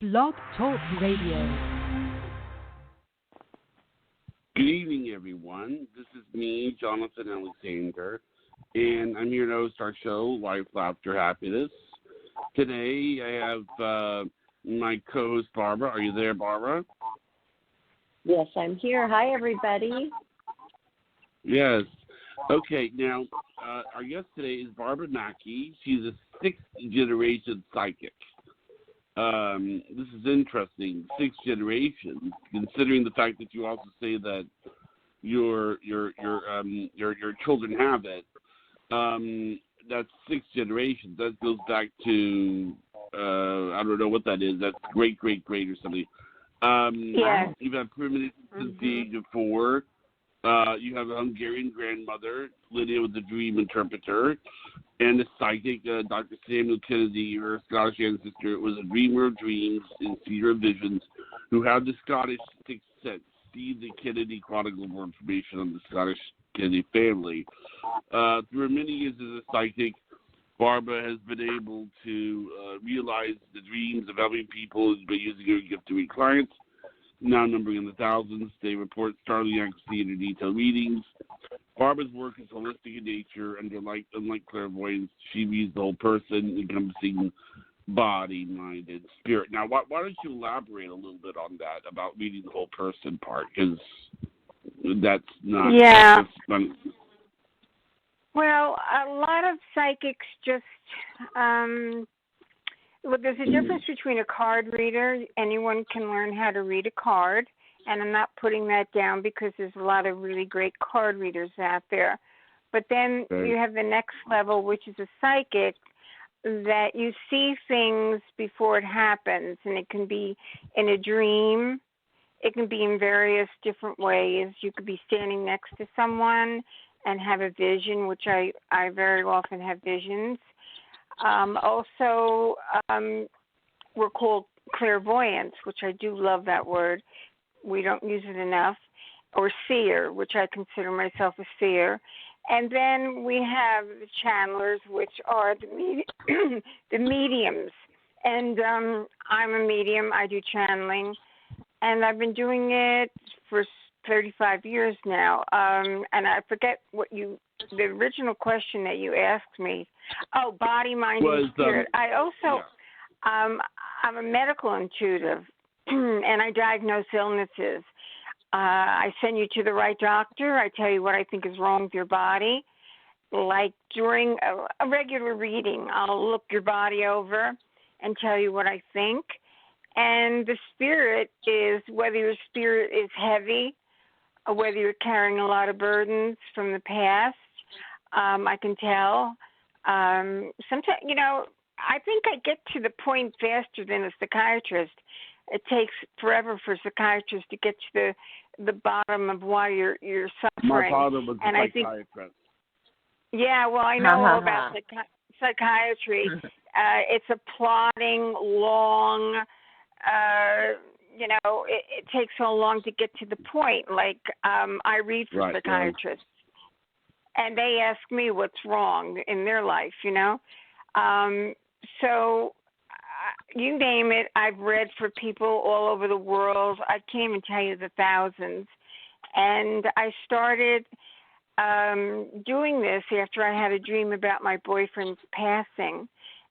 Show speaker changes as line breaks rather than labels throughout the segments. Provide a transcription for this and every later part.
Blog Talk Radio.
Good evening, everyone. This is me, Jonathan Alexander, and I'm here to host our show, Life, Laughter, Happiness. Today, I have my co-host, Barbara. Are you there, Barbara?
Yes, I'm here. Hi, everybody.
Yes. Okay, now, our guest today is Barbara Mackey. She's a sixth-generation psychic. This is interesting, sixth generation, considering the fact that you also say that your children have it. That's sixth generation. That goes back to I don't know what that is. That's great or something.
Yes.
You've had premonitions since the age of 4. You have a Hungarian grandmother. Lidia was a dream interpreter. And a psychic, Dr. Samuel Kennedy, your Scottish ancestor, was a dreamer of dreams and seer of visions who had the Scottish sixth sense. See the Kennedy Chronicle for information on the Scottish Kennedy family. Through many years as a psychic, Barbara has been able to realize the dreams of helping people by using her gift to read clients, now numbering in the thousands. They report startling accuracy in her detailed readings. Barbara's work is holistic in nature, and unlike clairvoyants, she reads the whole person, encompassing body, mind, and spirit. Now, why don't you elaborate a little bit on that, about reading the whole person part, because that's not...
Yeah.
That's not,
well, a lot of psychics just... well, there's a difference between a card reader. Anyone can learn how to read a card. And I'm not putting that down because there's a lot of really great card readers out there. But then you have the next level, which is a psychic, that you see things before it happens. And it can be in a dream. It can be in various different ways. You could be standing next to someone and have a vision, which I very often have visions. Also, we're called clairvoyants, which I do love that word. We don't use it enough, or seer, which I consider myself a seer. And then we have the channelers, which are the mediums. And I'm a medium. I do channeling. And I've been doing it for 35 years now. And I forget the original question that you asked me. Oh, body, mind, and spirit. I also, I'm a medical intuitive. And I diagnose illnesses. I send you to the right doctor. I tell you what I think is wrong with your body. Like during a regular reading, I'll look your body over and tell you what I think. And the spirit is whether your spirit is heavy or whether you're carrying a lot of burdens from the past. I can tell. Sometimes, I think I get to the point faster than a psychiatrist. It takes forever for psychiatrists to get to the bottom of why you're suffering.
My father was a psychiatrist.
Yeah, well, I know all about psychiatry. It's a plodding, long, it takes so long to get to the point. Like, I read for psychiatrists, and they ask me what's wrong in their life, So... you name it, I've read for people all over the world. I can't even tell you the thousands. And I started doing this after I had a dream about my boyfriend's passing.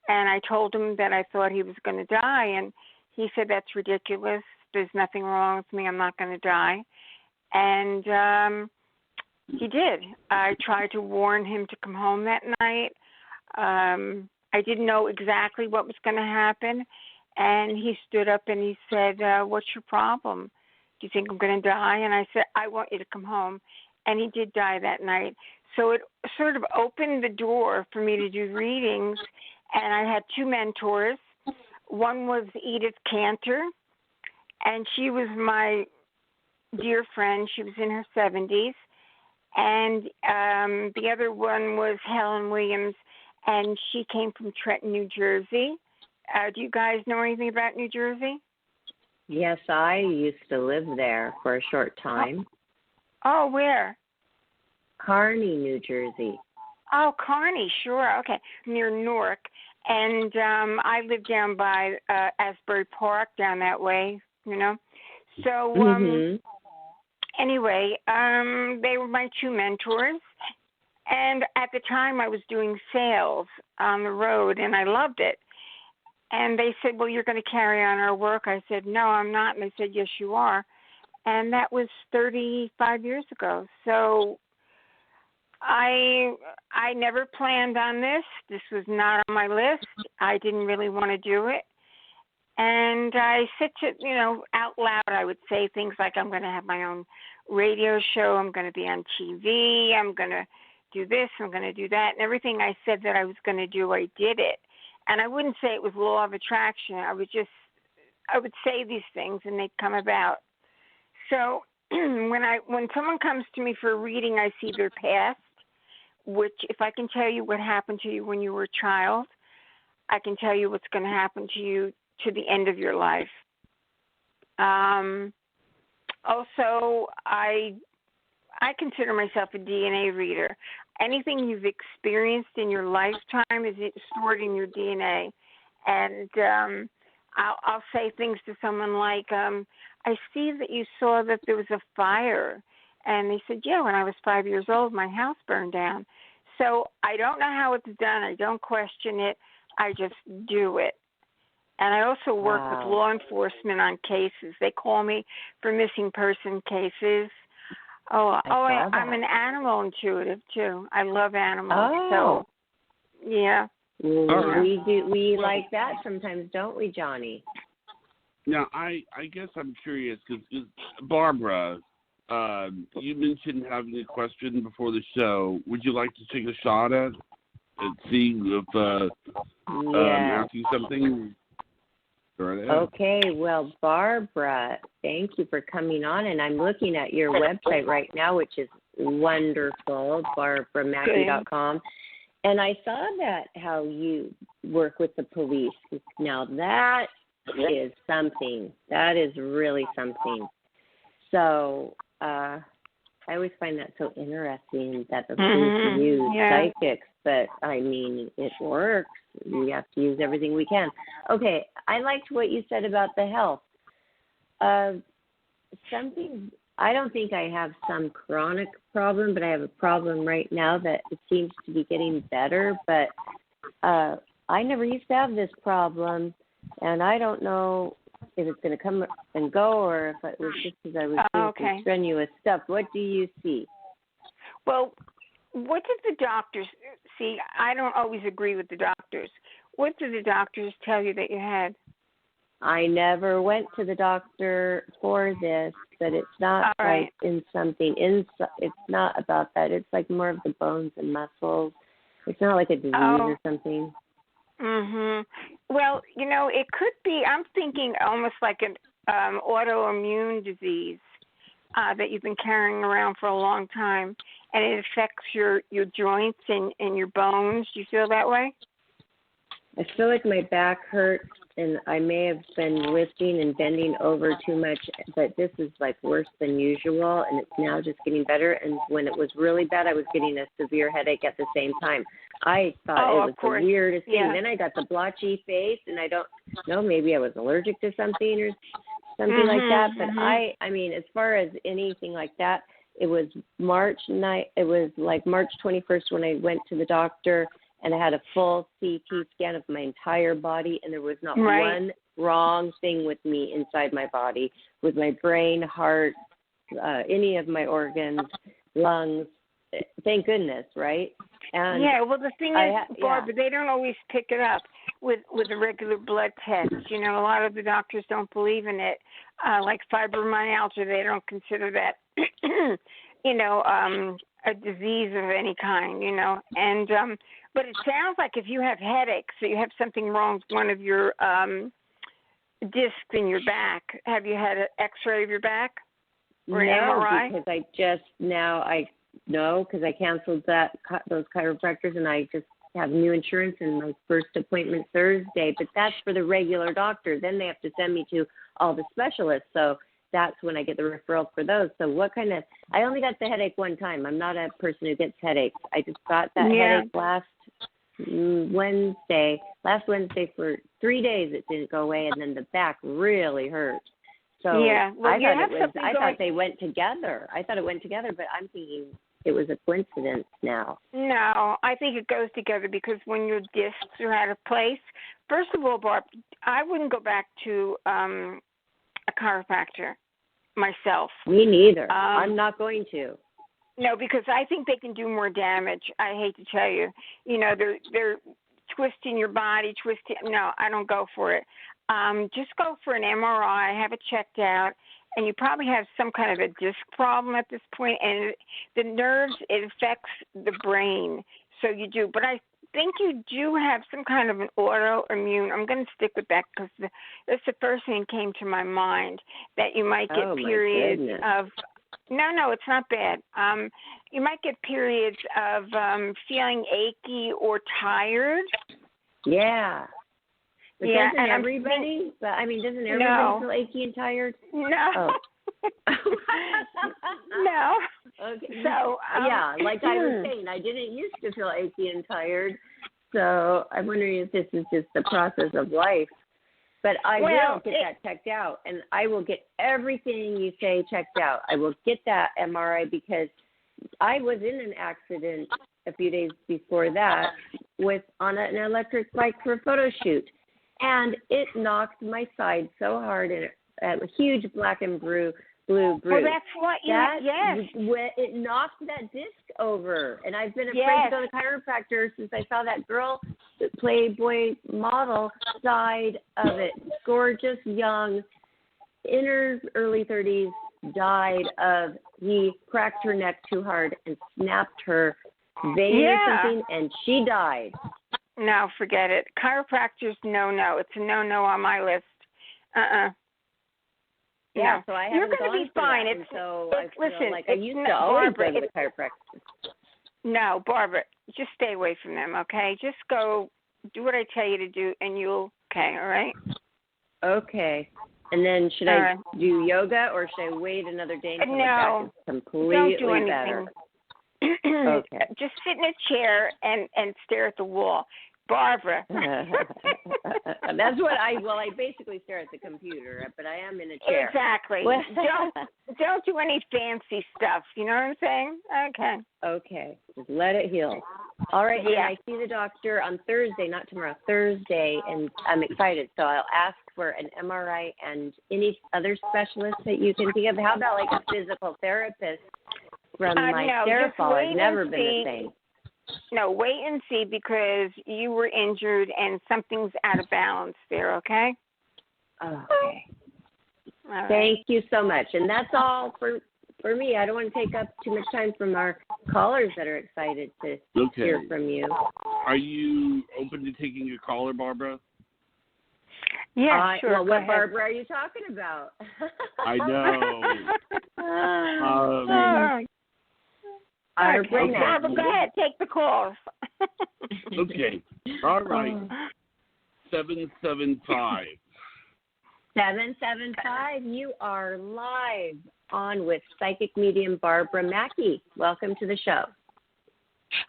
And I told him that I thought he was going to die. And he said, that's ridiculous. There's nothing wrong with me. I'm not going to die. And he did. I tried to warn him to come home that night. I didn't know exactly what was going to happen, and he stood up and he said, what's your problem? Do you think I'm going to die? And I said, I want you to come home. And he did die that night. So it sort of opened the door for me to do readings, and I had 2 mentors. One was Edith Cantor, and she was my dear friend. She was in her 70s. And the other one was Helen Williams, and she came from Trenton, New Jersey. Do you guys know anything about New Jersey?
Yes, I used to live there for a short time.
Oh, where?
Kearney, New Jersey.
Oh, Kearney, sure. Okay, near Newark. And I live down by Asbury Park, down that way, you know. So anyway, they were my two mentors. And at the time, I was doing sales on the road, and I loved it. And they said, well, you're going to carry on our work. I said, no, I'm not. And they said, yes, you are. And that was 35 years ago. So I never planned on this. This was not on my list. I didn't really want to do it. And I said to, you know, out loud, I would say things like, I'm going to have my own radio show. I'm going to be on TV. I'm going to do this. I'm going to do that. And everything I said that I was going to do, I did it. And I wouldn't say it was law of attraction. I would say these things and they'd come about. So when someone comes to me for a reading, I see their past, which if I can tell you what happened to you when you were a child, I can tell you what's going to happen to you to the end of your life. Also, I consider myself a DNA reader. Anything you've experienced in your lifetime is stored in your DNA. And I'll say things to someone like, I see that you saw that there was a fire. And they said, yeah, when I was 5 years old, my house burned down. So I don't know how it's done. I don't question it. I just do it. And I also work with law enforcement on cases. They call me for missing person cases. I'm an animal intuitive too. I love animals. So, yeah.
We like that sometimes, don't we, Johnny?
Now, I guess I'm curious because Barbara, you mentioned having a question before the show. Would you like to take a shot at seeing if asking something?
Okay, well, Barbara, thank you for coming on, and I'm looking at your website right now, which is wonderful, barbaramackey.com, and I saw that how you work with the police. Now, that is something. That is really something. So I always find that so interesting that the police use psychics, but, I mean, it works. We have to use everything we can. Okay, I liked what you said about the health. Something, I don't think I have some chronic problem, but I have a problem right now that it seems to be getting better. But I never used to have this problem, and I don't know if it's going to come and go or if it was just because I was doing some strenuous stuff. What do you see?
Well, what did the doctors see? I don't always agree with the doctors. What did the doctors tell you that you had?
I never went to the doctor for this, but it's not like in something. It's not about that. It's like more of the bones and muscles. It's not like a disease or something.
Well, you know, it could be. I'm thinking almost like an autoimmune disease that you've been carrying around for a long time, and it affects your joints and your bones. Do you feel that way?
I feel like my back hurts, and I may have been lifting and bending over too much, but this is like worse than usual, and it's now just getting better. And when it was really bad, I was getting a severe headache at the same time. I thought it was the weirdest thing. Yeah. Then I got the blotchy face, and I don't know, maybe I was allergic to something or something like that. But I mean, as far as anything like that, it was March 21st when I went to the doctor, and I had a full CT scan of my entire body, and there was not one wrong thing with me inside my body, with my brain, heart, any of my organs, lungs. Thank goodness, right? And
well, the thing is, Barbara, they don't always pick it up with a regular blood test. You know, a lot of the doctors don't believe in it. Like fibromyalgia, they don't consider that, a disease of any kind, you know. And but it sounds like if you have headaches, so you have something wrong with one of your discs in your back. Have you had an X-ray of your back or an MRI?
Because because I canceled those chiropractors, and I just have new insurance, and my first appointment Thursday. But that's for the regular doctor. Then they have to send me to all the specialists. So that's when I get the referral for those. So I only got the headache one time. I'm not a person who gets headaches. I just got that headache last last Wednesday for 3 days it didn't go away, and then the back really hurt. So
yeah, well,
I thought they went together. I thought it went together, but I'm thinking it was a coincidence now.
No, I think it goes together because when your discs are out of place, first of all, Barb, I wouldn't go back to a chiropractor myself.
Me neither. I'm not going to.
No, because I think they can do more damage. I hate to tell you. You know, they're twisting your body, No, I don't go for it. Just go for an MRI, have it checked out, and you probably have some kind of a disc problem at this point. And the nerves, it affects the brain. So you do. But I think you do have some kind of an autoimmune. I'm going to stick with that because that's the first thing that came to my mind, that you might get periods of – no, it's not bad. You might get periods of feeling achy or tired.
Yeah. But doesn't everybody? Doesn't everybody feel achy and tired?
No.
Oh.
No.
Okay.
So
I was saying, I didn't used to feel achy and tired. So I'm wondering if this is just the process of life. But I will get that checked out, and I will get everything you say checked out. I will get that MRI because I was in an accident a few days before that on an electric bike for a photo shoot. And it knocked my side so hard, and a huge black and blue bruise.
Well, that's what yes.
It knocked that disc over. And I've been afraid to go to the chiropractor since I saw that girl, the Playboy model, died of it. Gorgeous, young, in her early 30s, died of, he cracked her neck too hard and snapped her vein or something, and she died.
No, forget it. Chiropractors, no. It's a no on my list.
Yeah, so I haven't
You're going to be fine. Listen,
I used to always go to the chiropractor.
No, Barbara, just stay away from them, okay? Just go do what I tell you to do, and you'll, okay, all right?
Okay. And then should I do yoga, or should I wait another day until the back is completely
don't do anything.
Better? Okay.
Just sit in a chair and stare at the wall. Barbara.
That's what I basically stare at the computer, but I am in a chair.
Exactly. Don't do any fancy stuff. You know what I'm saying? Okay. Just
let it heal. All right. Yeah. I see the doctor on Thursday, not tomorrow, Thursday, and I'm excited. So I'll ask for an MRI and any other specialists that you can think of. How about like a physical therapist from my Therapol? I've never been the same.
No, wait and see, because you were injured and something's out of balance there, okay?
Okay.
Right.
Thank you so much. And that's all for me. I don't want to take up too much time from our callers that are excited to hear from you.
Are you open to taking a caller, Barbara?
Yeah, sure.
Well, what Barbara are you talking about?
I know.
Barbara, go ahead. Take the call.
Okay. All right. 775.
775. You are live on with psychic medium Barbara Mackey. Welcome to the show.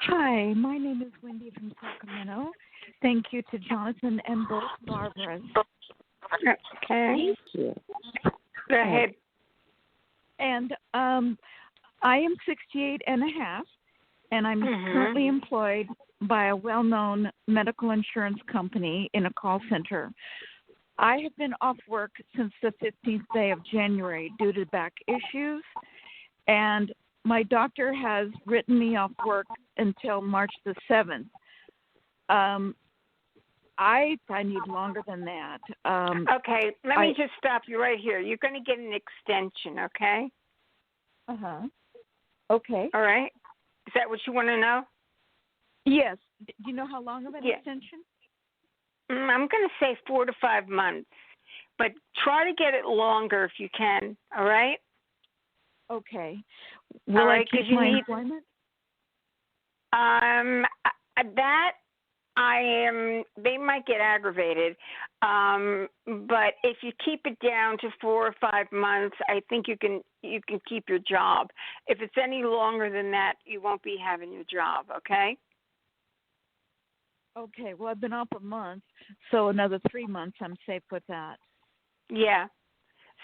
Hi, my name is Wendy from Sacramento. Thank you to Jonathan and both Barbaras.
Okay.
Thank you.
Go ahead.
And I am 68 and a half, and I'm currently employed by a well-known medical insurance company in a call center. I have been off work since the 15th day of January due to back issues, and my doctor has written me off work until March the 7th. I need longer than that.
Okay, let me just stop you right here. You're going to get an extension, okay?
Okay.
All right. Is that what you want to know?
Yes. Do you know how long of an extension?
I'm going to say 4 to 5 months, but try to get it longer if you can. All right.
Okay. Will I keep my employment?
They might get aggravated, but if you keep it down to 4 or 5 months, I think you can keep your job. If it's any longer than that, you won't be having your job. Okay.
Okay, well, I've been off a month, so another 3 months I'm safe with that.
Yeah.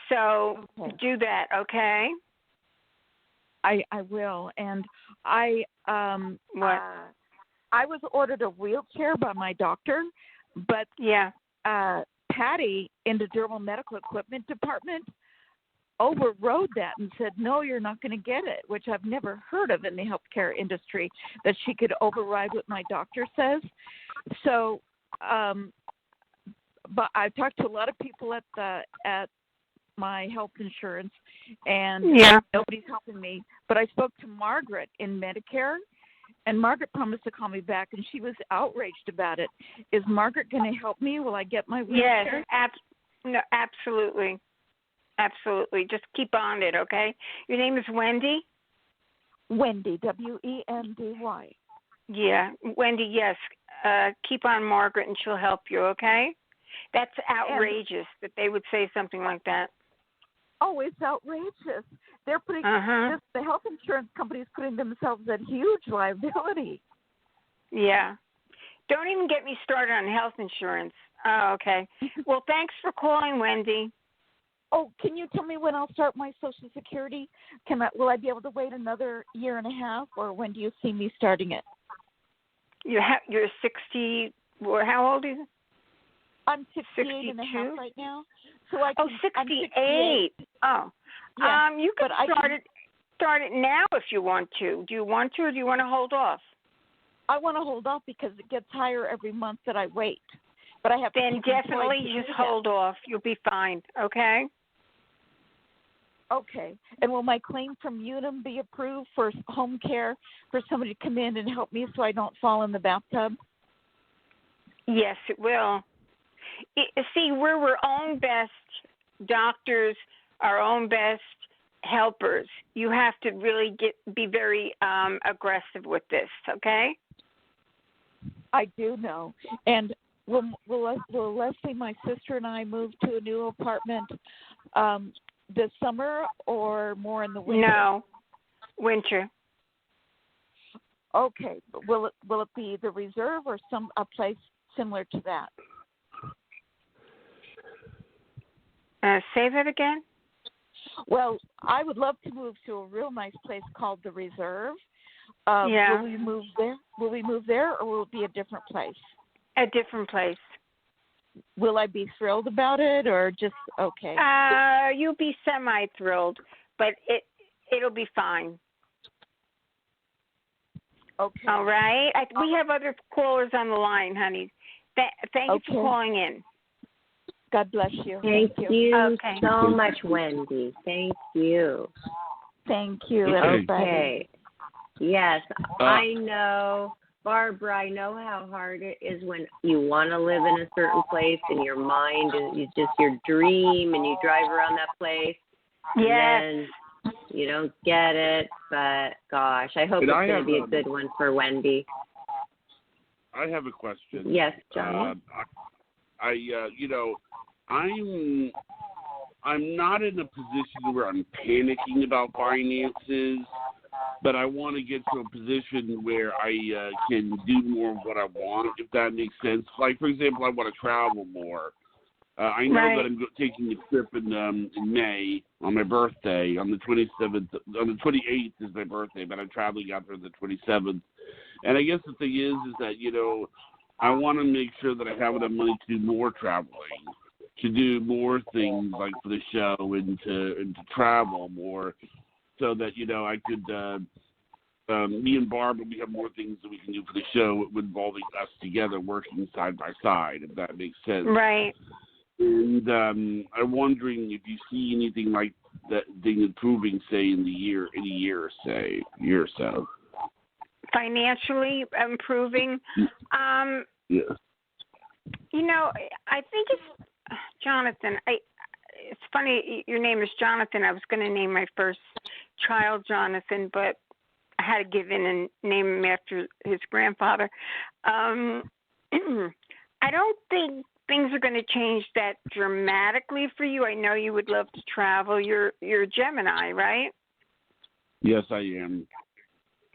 So do that, okay?
I will. And I
What?
I was ordered a wheelchair by my doctor, but Patty in the dermal medical equipment department overrode that and said, no, you're not going to get it, which I've never heard of in the healthcare industry, that she could override what my doctor says. So, but I've talked to a lot of people at my health insurance, and nobody's helping me. But I spoke to Margaret in Medicare, and Margaret promised to call me back, and she was outraged about it. Is Margaret going to help me? Will I get my wheelchair?
Yes, no, absolutely. Absolutely. Just keep on it, okay? Your name is Wendy?
Wendy, W-E-N-D-Y.
Yeah, Wendy, yes. Keep on Margaret, and she'll help you, okay? That's outrageous that they would say something like that.
Oh, it's outrageous. They're putting the health insurance company is putting themselves at huge liability.
Yeah. Don't even get me started on health insurance. Oh, okay. Well, thanks for calling, Wendy.
Oh, can you tell me when I'll start my Social Security? Will I be able to wait another year and a half, or when do you see me starting it?
You're 60. How old are you?
I'm 68 and a half right now. So I can,
68. Oh.
Yeah,
you can start it now if you want to. Do you want to, or do you want to hold off?
I want to hold off because it gets higher every month that I wait. But I have to
then definitely just hold off. You'll be fine, okay?
Okay. And will my claim from Unum be approved for home care for somebody to come in and help me so I don't fall in the bathtub?
Yes, it will. See, we're our own best doctors, our own best helpers. You have to really be very aggressive with this, okay?
I do know. And will Leslie, my sister, and I move to a new apartment this summer or more in the winter?
No, winter.
Okay. Will it be the Reserve or a place similar to that?
Say that again?
Well, I would love to move to a real nice place called the Reserve.
Yeah.
Will we move there? Will we move there, or will it be a different place?
A different place.
Will I be thrilled about it, or just okay?
You'll be semi-thrilled, but it'll be fine.
Okay.
All right. We have other callers on the line, honey. Thank you for calling in.
God bless you.
Thank you so much, Wendy. Thank you.
Thank you, everybody.
Okay. Yes, I know, Barbara, I know how hard it is when you want to live in a certain place and your mind is just your dream and you drive around that place.
Yes.
And then you don't get it, but gosh, I hope it's going to be a good one for Wendy.
I have a question.
Yes, John.
I'm not in a position where I'm panicking about finances, but I want to get to a position where I can do more of what I want, if that makes sense. Like, for example, I want to travel more. I know that I'm taking a trip in May on my birthday. On the 27th, on the 28th is my birthday, but I'm traveling out there the 27th. And I guess the thing is that, I want to make sure that I have enough money to do more traveling, to do more things like for the show and to travel more, so that I could. Me and Barbara, we have more things that we can do for the show involving us together, working side by side, if that makes sense.
Right.
And I'm wondering if you see anything like that thing improving, say, in a year or so.
Financially improving.
Yeah.
I think it's Jonathan. It's funny your name is Jonathan. I was going to name my first child Jonathan, but I had to give in and name him after his grandfather. I don't think things are going to change that dramatically for you. I know you would love to travel. You're a Gemini, right?
Yes, I am.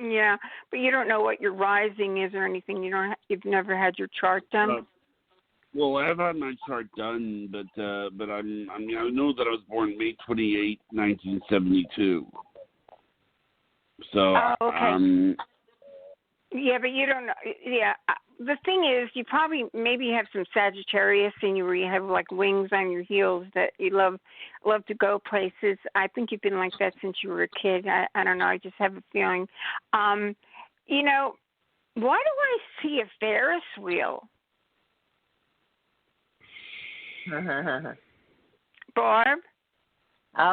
Yeah, but you don't know what your rising is or anything. You've never had your chart done.
Well, I have had my chart done, but I know that I was born May 28, 1972. So,
okay. Yeah, but you don't know. Yeah, the thing is, you probably maybe have some Sagittarius in you where you have like wings on your heels that you love to go places. I think you've been like that since you were a kid. I don't know. I just have a feeling. You know, why do I see a Ferris wheel? Barb?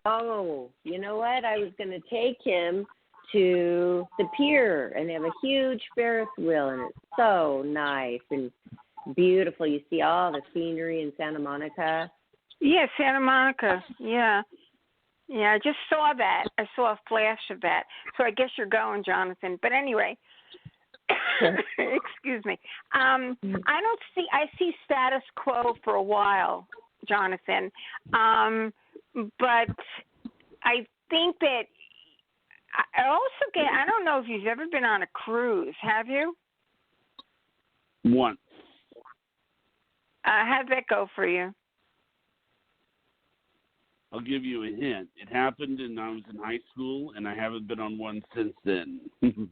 Oh, you know what? I was going to take him to the pier, and they have a huge Ferris wheel, and it's so nice and beautiful. You see all the scenery in Santa Monica.
Yeah, Santa Monica. Yeah. Yeah, I just saw that. I saw a flash of that. So I guess you're going, Jonathan. But anyway, excuse me. I see status quo for a while, Jonathan. But I think that I also get, I don't know if you've ever been on a cruise, have you?
Once.
How'd that go for you?
I'll give you a hint. It happened when I was in high school, and I haven't been on one since then.
Okay.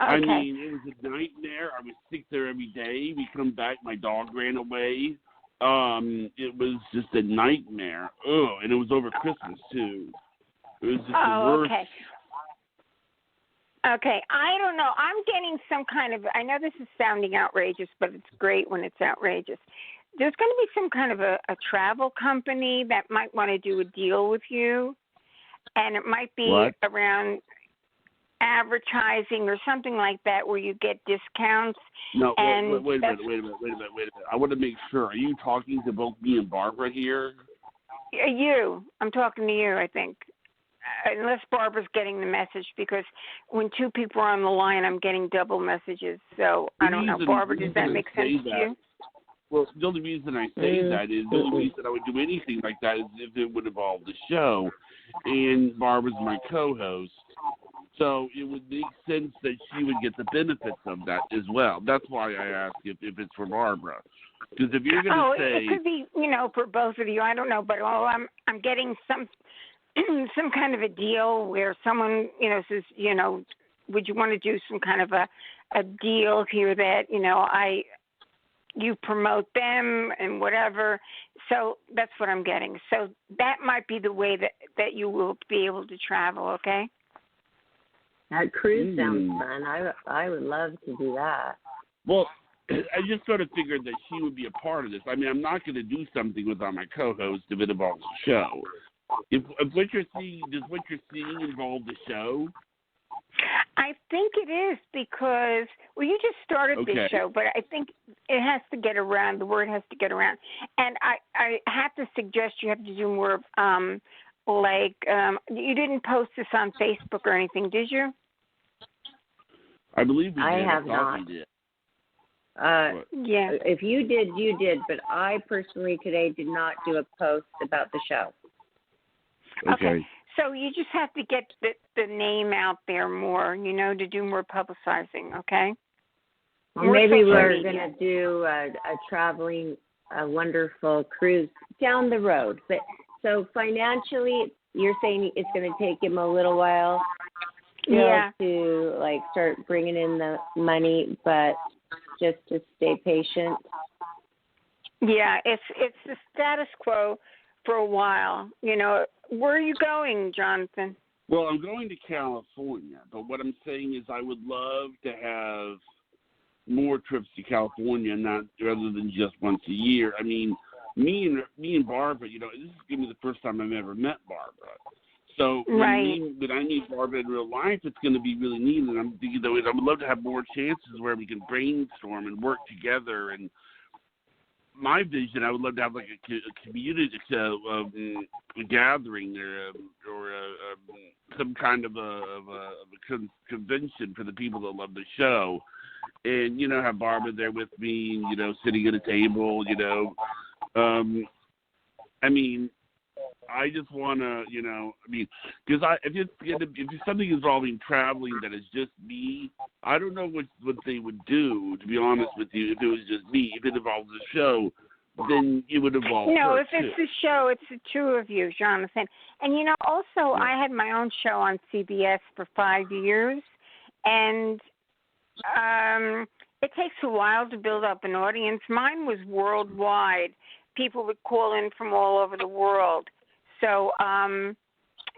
I mean, it was a nightmare. I was sick there every day. We come back, my dog ran away. It was just a nightmare. Oh, and it was over Christmas, too. It was just the worst.
Okay. Okay, I don't know. I'm getting some kind of, I know this is sounding outrageous, but it's great when it's outrageous. There's going to be some kind of a travel company that might want to do a deal with you, and it might be around advertising or something like that where you get discounts.
No,
and
wait a minute. I want to make sure. Are you talking to both me and Barbara here?
You. I'm talking to you, I think. Unless Barbara's getting the message, because when two people are on the line, I'm getting double messages. So I don't know. Barbara, does that make sense to you?
Well, the only reason I say that is the only reason I would do anything like that is if it would involve the show. And Barbara's my co-host. So it would make sense that she would get the benefits of that as well. That's why I ask if it's for Barbara. Because if you're going to say...
it could be, for both of you. I don't know. But I'm getting some kind of a deal where someone, says, would you want to do some kind of a deal here that, you promote them and whatever. So that's what I'm getting. So that might be the way that you will be able to travel, okay?
That cruise sounds fun. I would love to do that.
Well, I just sort of figured that she would be a part of this. I mean, I'm not going to do something without my co-host if it involves the show. If what you're seeing, does what you're seeing involve the show?
I think it is because, you just started this show, but I think it has to get around. The word has to get around. And I have to suggest you have to do more of, you didn't post this on Facebook or anything, did you?
I believe we did.
I have not.
Yeah.
If you did, you did. But I personally today did not do a post about the show.
Okay.
So you just have to get the name out there more, to do more publicizing, okay?
Maybe we're going to do a wonderful cruise down the road. But so financially, you're saying it's going to take him a little while to start bringing in the money, but just to stay patient.
Yeah, it's the status quo for a while. Where are you going, Jonathan?
Well, I'm going to California, but what I'm saying is I would love to have more trips to California, rather than just once a year. I mean, me and Barbara, this is going to be the first time I've ever met Barbara. So when I meet Barbara in real life, it's going to be really neat. And I'm thinking, I would love to have more chances where we can brainstorm and work together. And my vision, I would love to have like a community gathering or some kind of a convention for the people that love the show, and have Barbara there with me, sitting at a table. I mean, I just want to, because if it's something involving traveling that is just me, I don't know what they would do, to be honest with you, if it was just me. If it involves the show, then it would involve
No,
her
if it's the show, it's the two of you, Jonathan. And, also I had my own show on CBS for 5 years, and it takes a while to build up an audience. Mine was worldwide. People would call in from all over the world. So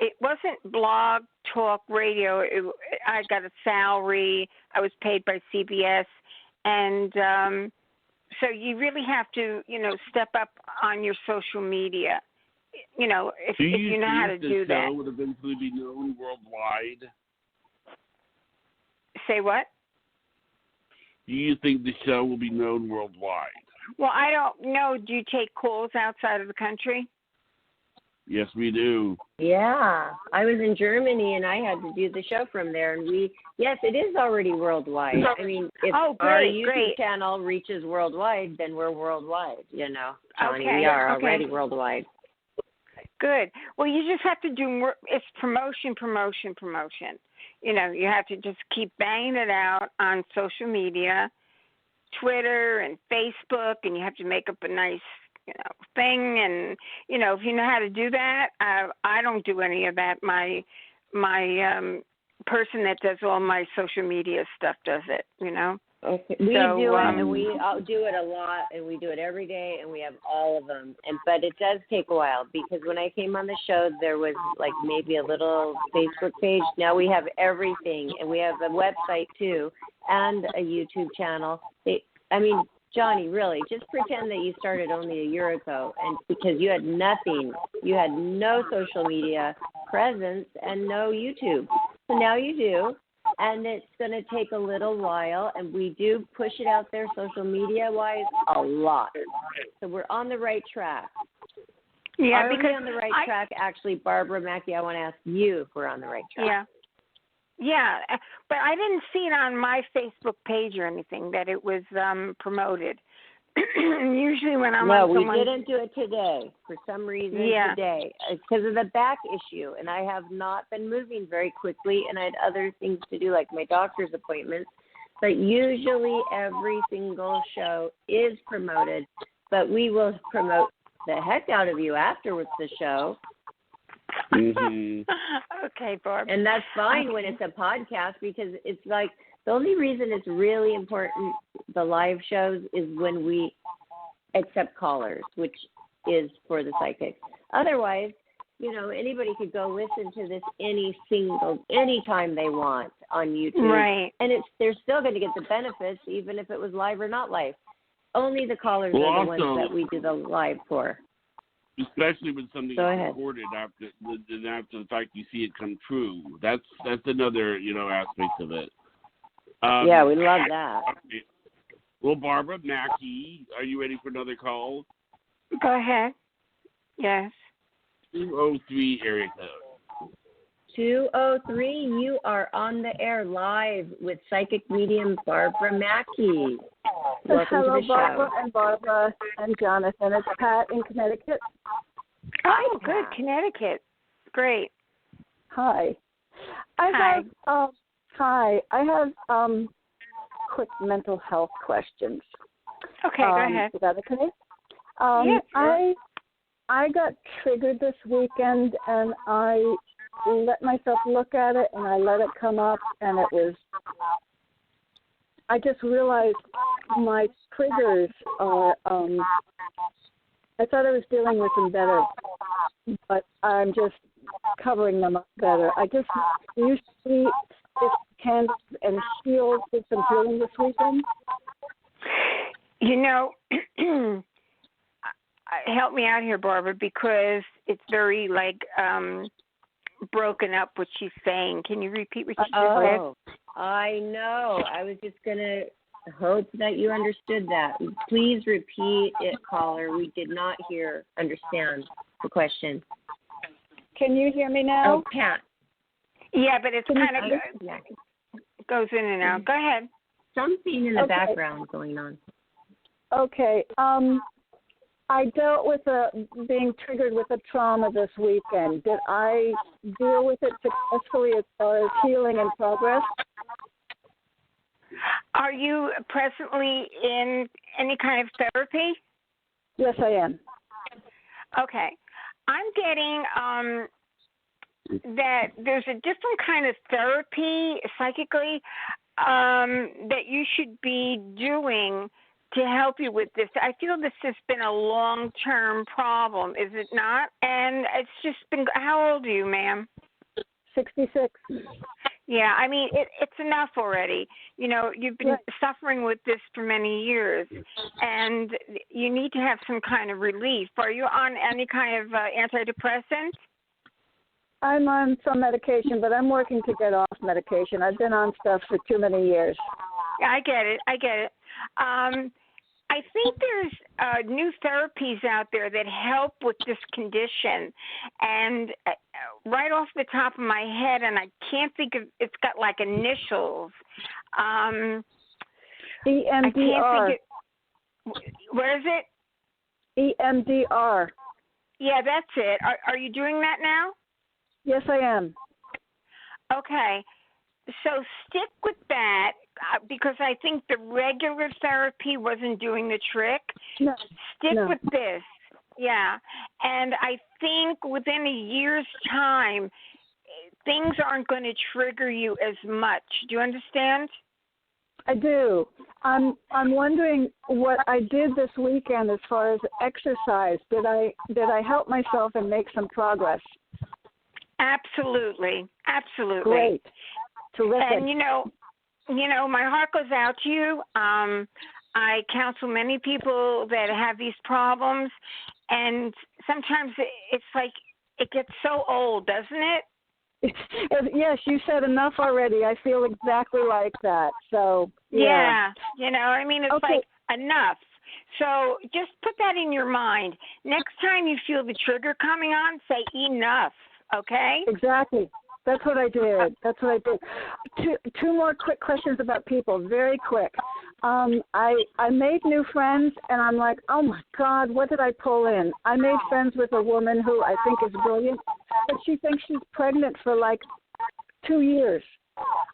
it wasn't blog, talk, radio. I got a salary. I was paid by CBS. And so you really have to, step up on your social media, if you know how to do that.
Do you think the show would eventually be known worldwide?
Say what?
Do you think the show will be known worldwide?
Well, I don't know. Do you take calls outside of the country?
Yes, we do.
Yeah. I was in Germany, and I had to do the show from there. And yes, it is already worldwide. I mean, if our YouTube channel reaches worldwide, then we're worldwide, Johnny.
Okay,
we are already worldwide.
Good. Well, you just have to do more. It's promotion. You have to just keep banging it out on social media, Twitter and Facebook, and you have to make up a nice, thing. And, if you know how to do that, I don't do any of that. My person that does all my social media stuff does it,
Okay. We do it, and we do it a lot, and we do it every day, and we have all of them. But it does take a while, because when I came on the show, there was like maybe a little Facebook page. Now we have everything, and we have a website too, and a YouTube channel. Johnny, really, just pretend that you started only a year ago, and because you had nothing, you had no social media presence and no YouTube. So now you do. And it's going to take a little while, and we do push it out there social media-wise a lot. So we're on the right track.
Yeah,
because we on the right track? Actually, Barbara Mackey, I want to ask you if we're on the right track.
Yeah, but I didn't see it on my Facebook page or anything that it was promoted. Usually when I'm on someone's...
No, we didn't do it today. For some reason today. It's because of the back issue, and I have not been moving very quickly, and I had other things to do, like my doctor's appointments. But usually every single show is promoted, but we will promote the heck out of you afterwards the show.
Mm-hmm.
Okay, Barb.
And that's fine when it's a podcast, because it's like the only reason it's really important, the live shows, is when we accept callers, which is for the psychics. Otherwise, anybody could go listen to this anytime they want on YouTube.
Right.
And they're still going to get the benefits, even if it was live or not live. Only the callers are the ones that we do the live for.
Especially when something is recorded after the fact you see it come true. That's another, aspect of it.
Yeah, we love that.
Okay. Well, Barbara Mackey, are you ready for another call?
Go ahead. Yes.
203 area code.
203, you are on the air live with psychic medium Barbara Mackey. Welcome
Hello,
to the
Barbara
show.
and Barbara and Jonathan. It's Pat in Connecticut.
Oh, good. Connecticut. Great.
Hi. I have quick mental health questions.
Okay, go ahead.
Is that okay?
Yes.
I got triggered this weekend, and I let myself look at it, and I let it come up, and I just realized my triggers are, I thought I was dealing with them better, but I'm just covering them up better. I just used to see if candles and shields did some healing this weekend.
Help me out here, Barbara, because it's very broken up what she's saying. Can you repeat what she just said?
I know. I was just going to hope that you understood that. Please repeat it, caller. We did not understand the question.
Can you hear me now?
Oh, Pat.
Yeah, but it's kind of goes in and out. Go ahead.
Something in the background going on.
Okay. I dealt with being triggered with a trauma this weekend. Did I deal with it successfully as far as healing and progress?
Are you presently in any kind of therapy?
Yes, I am.
Okay. I'm getting that there's a different kind of therapy psychically that you should be doing to help you with this. I feel this has been a long-term problem, is it not? And it's just been, how old are you, ma'am?
66.
Yeah, I mean, it's enough already. You know, you've been suffering with this for many years, and you need to have some kind of relief. Are you on any kind of antidepressant?
I'm on some medication, but I'm working to get off medication. I've been on stuff for too many years.
Yeah, I get it. I think there's new therapies out there that help with this condition. And right off the top of my head, and I can't think of, it's got like initials.
EMDR.
What is it?
EMDR.
Yeah, that's it. Are you doing that now?
Yes, I am.
Okay. So stick with that because I think the regular therapy wasn't doing the trick.
No.
Stick with this. Yeah. And I think within a year's time, things aren't going to trigger you as much. Do you understand?
I do. I'm wondering what I did this weekend as far as exercise. Did I help myself and make some progress?
Absolutely.
Great. Terrific.
And you know, my heart goes out to you. I counsel many people that have these problems, and sometimes it's like it gets so old, doesn't it?
Yes, you said enough already. I feel exactly like that. So
yeah, I mean, it's
okay.
like enough. So just put that in your mind. Next time you feel the trigger coming on, say enough. Okay?
Exactly. That's what I did. Two more quick questions about people, very quick. I made new friends, and I'm like, oh, my God, what did I pull in? I made friends with a woman who I think is brilliant, but she thinks she's pregnant for, like, 2 years.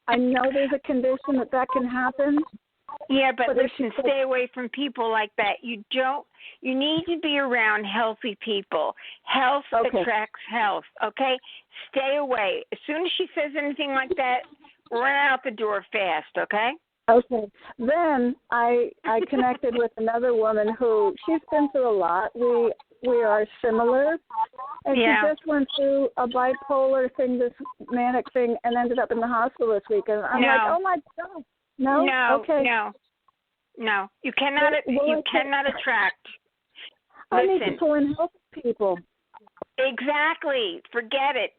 I know there's a condition that can happen.
Yeah, but listen, stay away from people like that. You need to be around healthy people. Health attracts health, okay? Stay away. As soon as she says anything like that, run out the door fast, okay?
Okay. Then I connected with another woman who, she's been through a lot. We are similar. And she just went through a bipolar thing, this manic thing, and ended up in the hospital this week. And I'm like, oh, my God. No. Okay.
No. You cannot. You cannot attract.
I need to pull in healthy people.
Exactly. Forget it.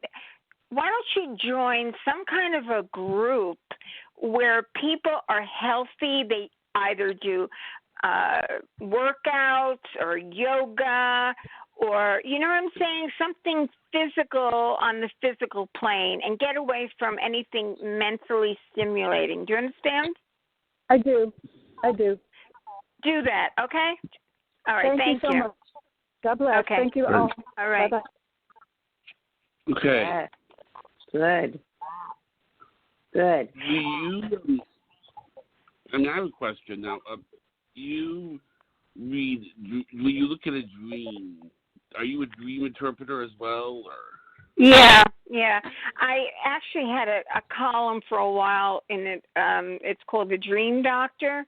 Why don't you join some kind of a group where people are healthy? They either do workouts or yoga, or you know what I'm saying, something physical on the physical plane, and get away from anything mentally stimulating. Do you understand?
I do.
Do that, okay? All right, thank
you. So much. God bless.
Okay.
Thank you all.
All right.
Bye-bye.
Okay.
Yeah. Good.
Do you, and I have a question now. You read, when you look at a dream, are you a dream interpreter as well? Or?
Yeah. I actually had a column for a while in it. It's called The Dream Doctor.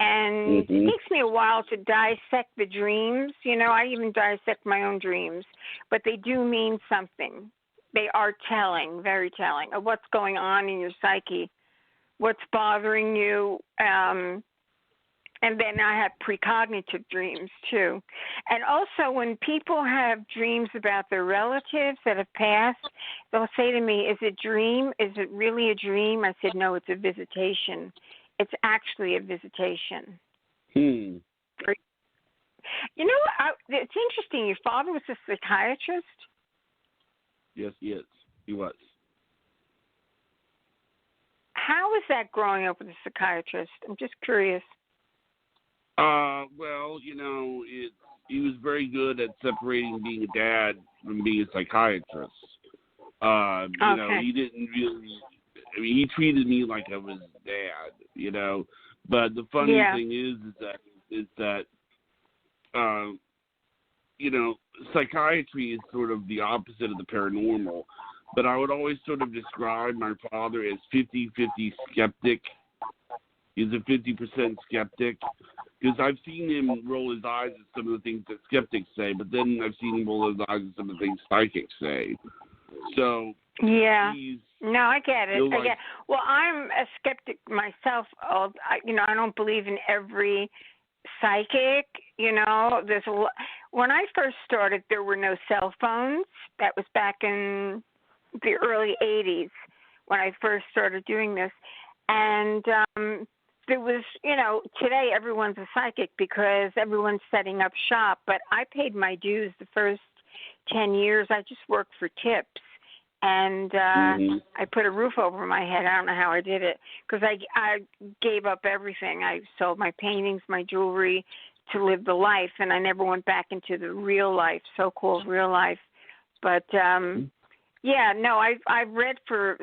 And it takes me a while to dissect the dreams. You know, I even dissect my own dreams. But they do mean something. They are telling, very telling, of what's going on in your psyche, what's bothering you. And then I have precognitive dreams, too. And also, when people have dreams about their relatives that have passed, they'll say to me, is it a dream? Is it really a dream? I said, no, it's a visitation. It's actually a visitation. You know, it's interesting. Your father was a psychiatrist?
Yes, he is. He was.
How is that growing up with a psychiatrist? I'm just curious.
Well, you know, he was very good at separating being a dad from being a psychiatrist. You know, he didn't really. I mean, he treated me like I was his dad. You know, but the funny thing is that you know, psychiatry is sort of the opposite of the paranormal. But I would always sort of describe my father as 50-50 skeptic. He's a 50% skeptic. Because I've seen him roll his eyes at some of the things that skeptics say, but then I've seen him roll his eyes at some of the things psychics say. So,
no, I get it. Well, I'm a skeptic myself. You know, I don't believe in every psychic. You know, when I first started, there were no cell phones. That was back in the early 80s when I first started doing this. And there was, you know, today everyone's a psychic because everyone's setting up shop. But I paid my dues the first 10 years. I just worked for tips. And I put a roof over my head. I don't know how I did it because I gave up everything. I sold my paintings, my jewelry to live the life, and I never went back into the real life, so-called real life. But, I've read for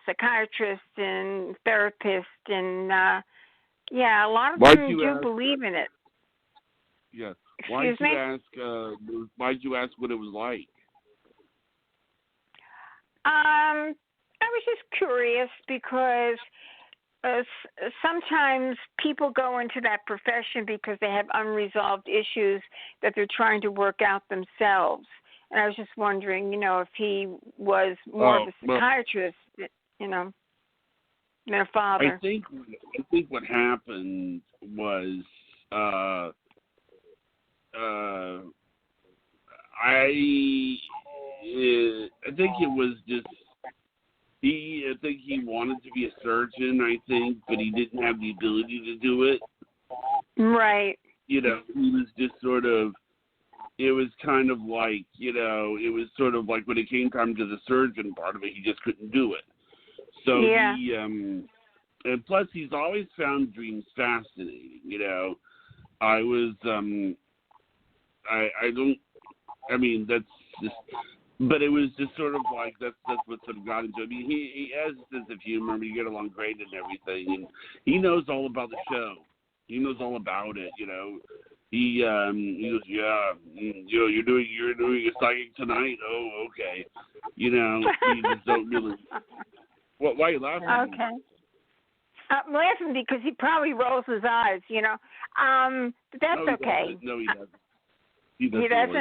psychiatrists and therapists, and, a lot of them do believe in it.
Yeah.
Excuse me?
Why'd you ask what it was like?
I was just curious because sometimes people go into that profession because they have unresolved issues that they're trying to work out themselves. And I was just wondering, you know, if he was more of a psychiatrist, you know, than a father.
I think what happened was I think it was just I think he wanted to be a surgeon, but he didn't have the ability to do it.
Right.
You know, he was just sort of, it was kind of like, you know, it was sort of like when it came time to the surgeon part of it, he just couldn't do it. So he, and plus he's always found dreams fascinating, you know. That's just, but it was just sort of like, that's what sort of got into it. I mean, he has a sense of humor, we get along great and everything, and he knows all about the show. He knows all about it, you know. He goes, you're doing a psychic tonight? Oh, okay. You know, he just don't really. Why are you laughing?
Okay. I'm laughing because he probably rolls his eyes, you know. But that's okay.
No, he doesn't.
He doesn't?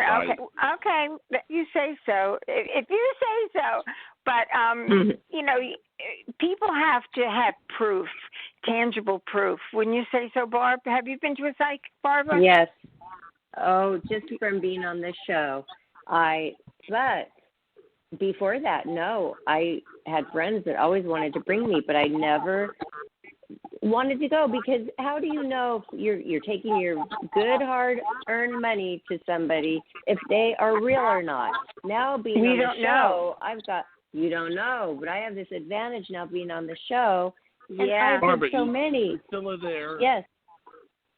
Okay. You say so. If you say so. But, you know, people have to have proof, tangible proof. Wouldn't you say so, Barb? Have you been to a psychic, Barbara?
Yes. Oh, just from being on this show. But before that, no. I had friends that always wanted to bring me, but I never wanted to go because how do you know if you're taking your good hard-earned money to somebody if they are real or not? Now being on the show, you don't know, but I have this advantage now being on the show.
Yeah.
I've been so many.
Priscilla there.
Yes.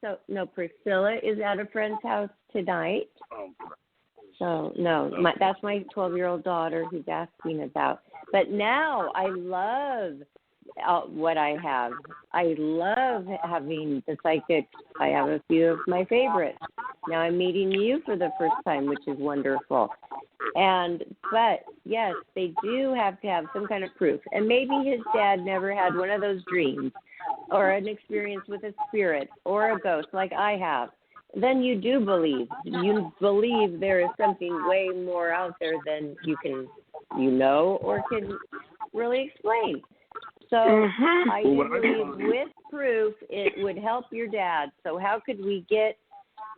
So, no, Priscilla is at a friend's house tonight.
Oh,
so, no, that's my 12-year-old daughter who's asking about. But now I love what I have. I love having the psychics. I have a few of my favorites. Now I'm meeting you for the first time, which is wonderful. But yes, they do have to have some kind of proof. And maybe his dad never had one of those dreams or an experience with a spirit or a ghost like I have. Then you do believe. You believe there is something way more out there than you or can really explain. So I believe with proof it would help your dad. So how could we get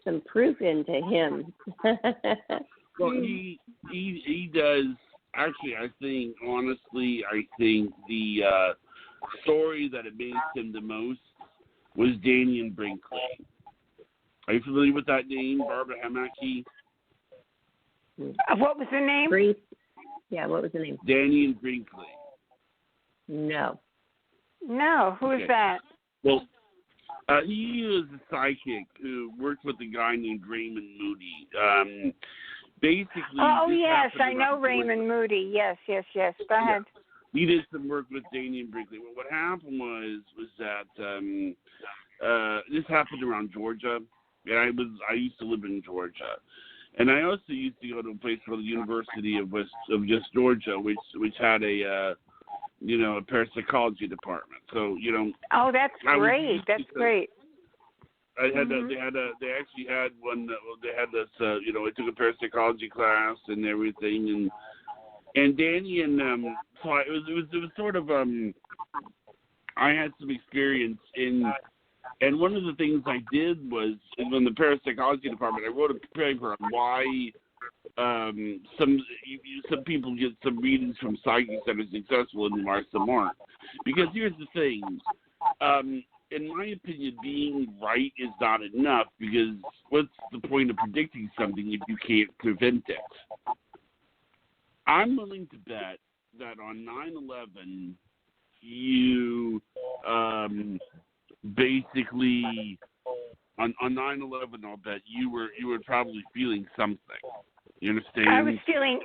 some proof into him?
Well, he does. Actually, I think the story that amazed him the most was Danny Brinkley. Are you familiar with that name, Barbara Hamaki?
What was the name?
What was the name?
Danny Brinkley.
No.
No, who is that?
Well, He was a psychic who worked with a guy named Raymond Moody. Basically.
Oh, yes, I know Raymond Moody. Yes. Go ahead.
He did some work with Daniel Brinkley. Well, what happened was that this happened around Georgia, and I used to live in Georgia, and I also used to go to a place called the University of Georgia, which had a parapsychology department. So
Oh, that's great. That's great.
I had they actually had one. They had this. I took a parapsychology class and everything, and Danny and so it was sort of I had some experience and one of the things I did was in the parapsychology department I wrote a paper on why some people get some readings from psychics that are successful and why some aren't. Because here's the thing, in my opinion, being right is not enough, because what's the point of predicting something if you can't prevent it? I'm willing to bet that on 9/11, you basically on 9/11, I'll bet you were probably feeling something. You understand?
I was feeling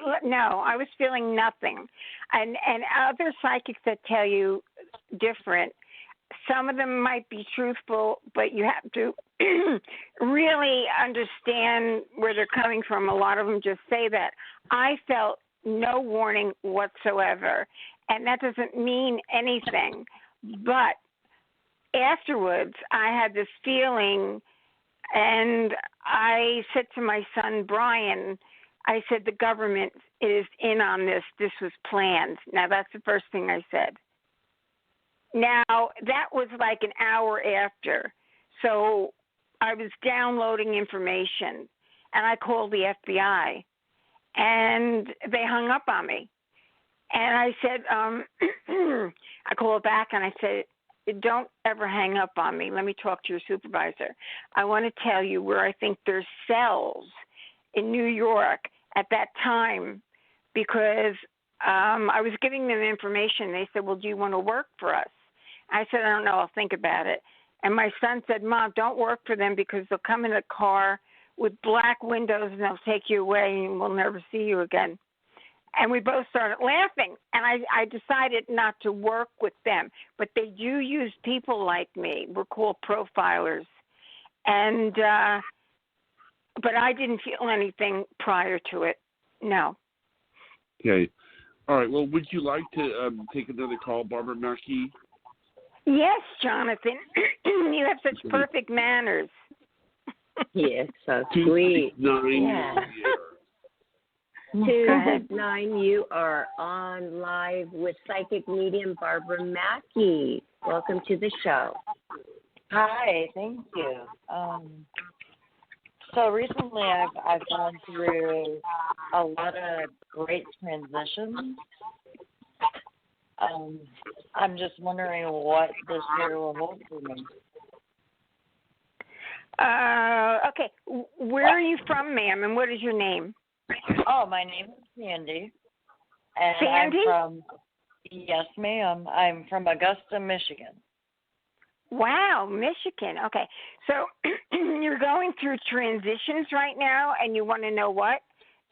nothing, and other psychics that tell you different. Some of them might be truthful, but you have to really understand where they're coming from. A lot of them just say that. I felt no warning whatsoever, and that doesn't mean anything. But afterwards, I had this feeling, and I said to my son, Brian, I said, the government is in on this. This was planned. Now, that's the first thing I said. Now, that was like an hour after. So I was downloading information, and I called the FBI, and they hung up on me. And I said, I called back, and I said, don't ever hang up on me. Let me talk to your supervisor. I want to tell you where I think there's cells in New York at that time, because I was giving them information. They said, well, do you want to work for us? I said, I don't know. I'll think about it. And my son said, Mom, don't work for them, because they'll come in a car with black windows and they'll take you away and we'll never see you again. And we both started laughing. And I decided not to work with them. But they do use people like me. We're called profilers. And but I didn't feel anything prior to it. No.
Okay. All right. Well, would you like to take another call, Barbara Mackey?
Yes, Jonathan. You have such perfect manners. Yes, so sweet. 269, you are on live with psychic medium Barbara Mackey. Welcome to the show.
Hi, thank you. So recently I've gone through a lot of great transitions. I'm just wondering what this year will hold for me.
Okay. Where are you from, ma'am, and what is your name?
Oh, my name is Sandy. And
Sandy?
Yes, ma'am. I'm from Augusta, Michigan.
Wow, Michigan. Okay. So you're going through transitions right now, and you want to know what?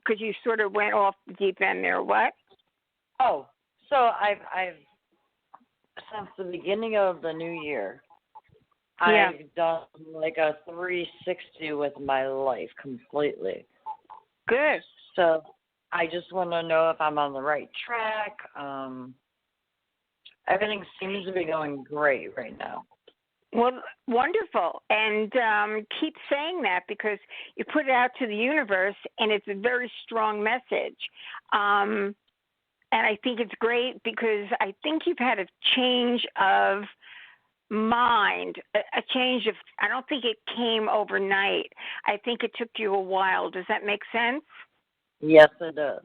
Because you sort of went off the deep end there. What?
Oh, so I've since the beginning of the new year,
yeah.
I've done like a 360 with my life completely.
Good.
So I just want to know if I'm on the right track. Everything seems to be going great right now.
Well, wonderful. And keep saying that, because you put it out to the universe, and it's a very strong message. And I think it's great, because I think you've had a change of mind, a change of, I don't think it came overnight. I think it took you a while. Does that make sense?
Yes, it does.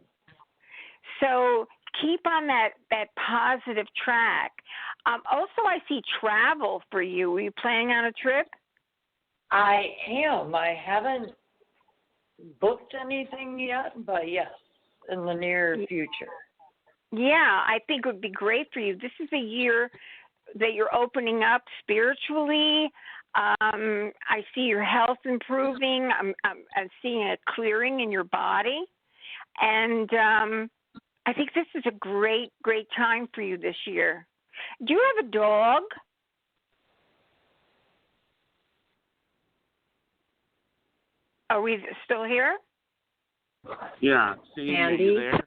So keep on that positive track. Also, I see travel for you. Are you planning on a trip?
I am. I haven't booked anything yet, but yes, in the near future.
Yeah, I think it would be great for you. This is a year that you're opening up spiritually. I see your health improving. I'm seeing a clearing in your body. And I think this is a great, great time for you this year. Do you have a dog? Are we still here?
Yeah. Sandy, are you there?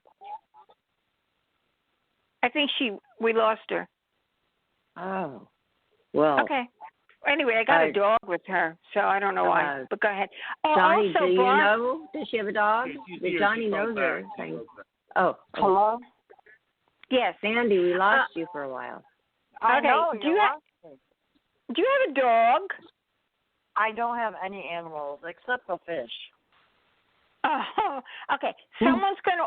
I think we lost her.
Oh. Well.
Okay. Anyway, I got a dog with her, so I don't know why. But go ahead.
Johnny,
also,
do you know? Does she have a dog? Johnny knows her. Oh.
Hello?
Yes.
Sandy, we lost you for a while.
I know.
Do you have a dog?
I don't have any animals except a fish.
Oh, okay. Someone's going to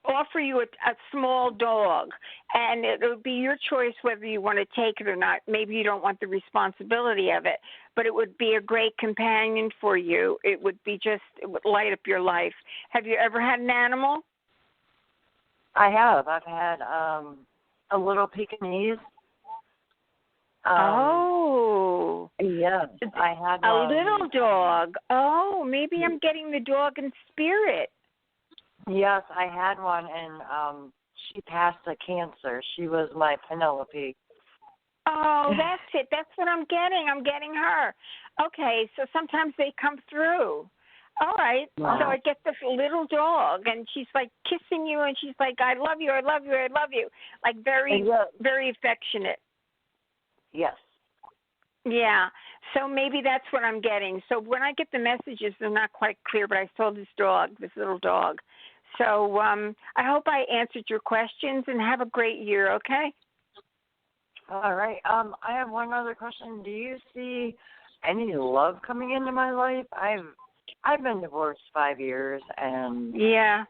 offer you a small dog, and it'll be your choice whether you want to take it or not. Maybe you don't want the responsibility of it, but it would be a great companion for you. It would light up your life. Have you ever had an animal?
I have. I've had a little Pekingese. Yes, I had
a little dog. Oh, maybe I'm getting the dog in spirit.
Yes, I had one, and she passed of cancer. She was my Penelope.
Oh, that's it. That's what I'm getting. I'm getting her. Okay, so sometimes they come through. All right. Wow. So I get this little dog, and she's like kissing you, and she's like, I love you, I love you, I love you. Like very, very affectionate.
Yes.
Yeah. So maybe that's what I'm getting. So when I get the messages, they're not quite clear, but I saw this little dog. So I hope I answered your questions, and have a great year, okay?
All right. I have one other question. Do you see any love coming into my life? I've been divorced 5 years, and
yeah.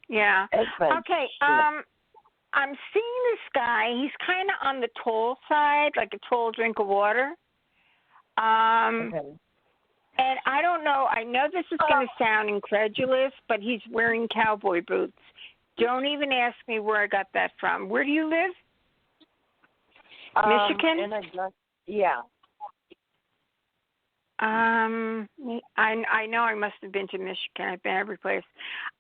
It's been
okay. I'm seeing this guy. He's kind of on the tall side, like a tall drink of water.
Okay.
And I don't know. I know this is going to sound incredulous, but he's wearing cowboy boots. Don't even ask me where I got that from. Where do you live? Michigan?
Yeah.
I know I must have been to Michigan. I've been every place.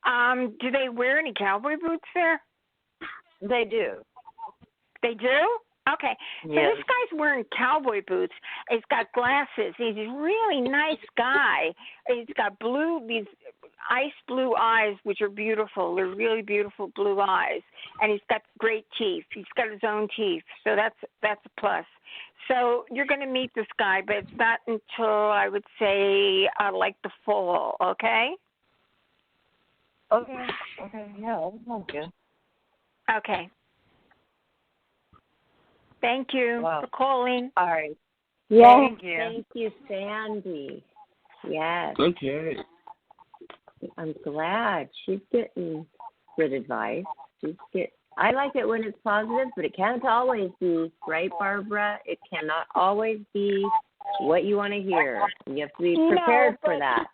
Do they wear any cowboy boots there?
They do.
They do? Okay. So
yes.
This guy's wearing cowboy boots. He's got glasses. He's a really nice guy. He's got these ice blue eyes, which are beautiful. They're really beautiful blue eyes. And he's got great teeth. He's got his own teeth. So that's a plus. So you're going to meet this guy, but it's not until, I would say, like the fall, okay?
Okay. Yeah, that sounds good.
Okay. Thank you for calling.
All right.
Yes,
thank you.
Thank you, Sandy. Yes.
Okay.
I'm glad. She's getting good advice. I like it when it's positive, but it can't always be, right, Barbara? It cannot always be what you want to hear. You have to be prepared for that.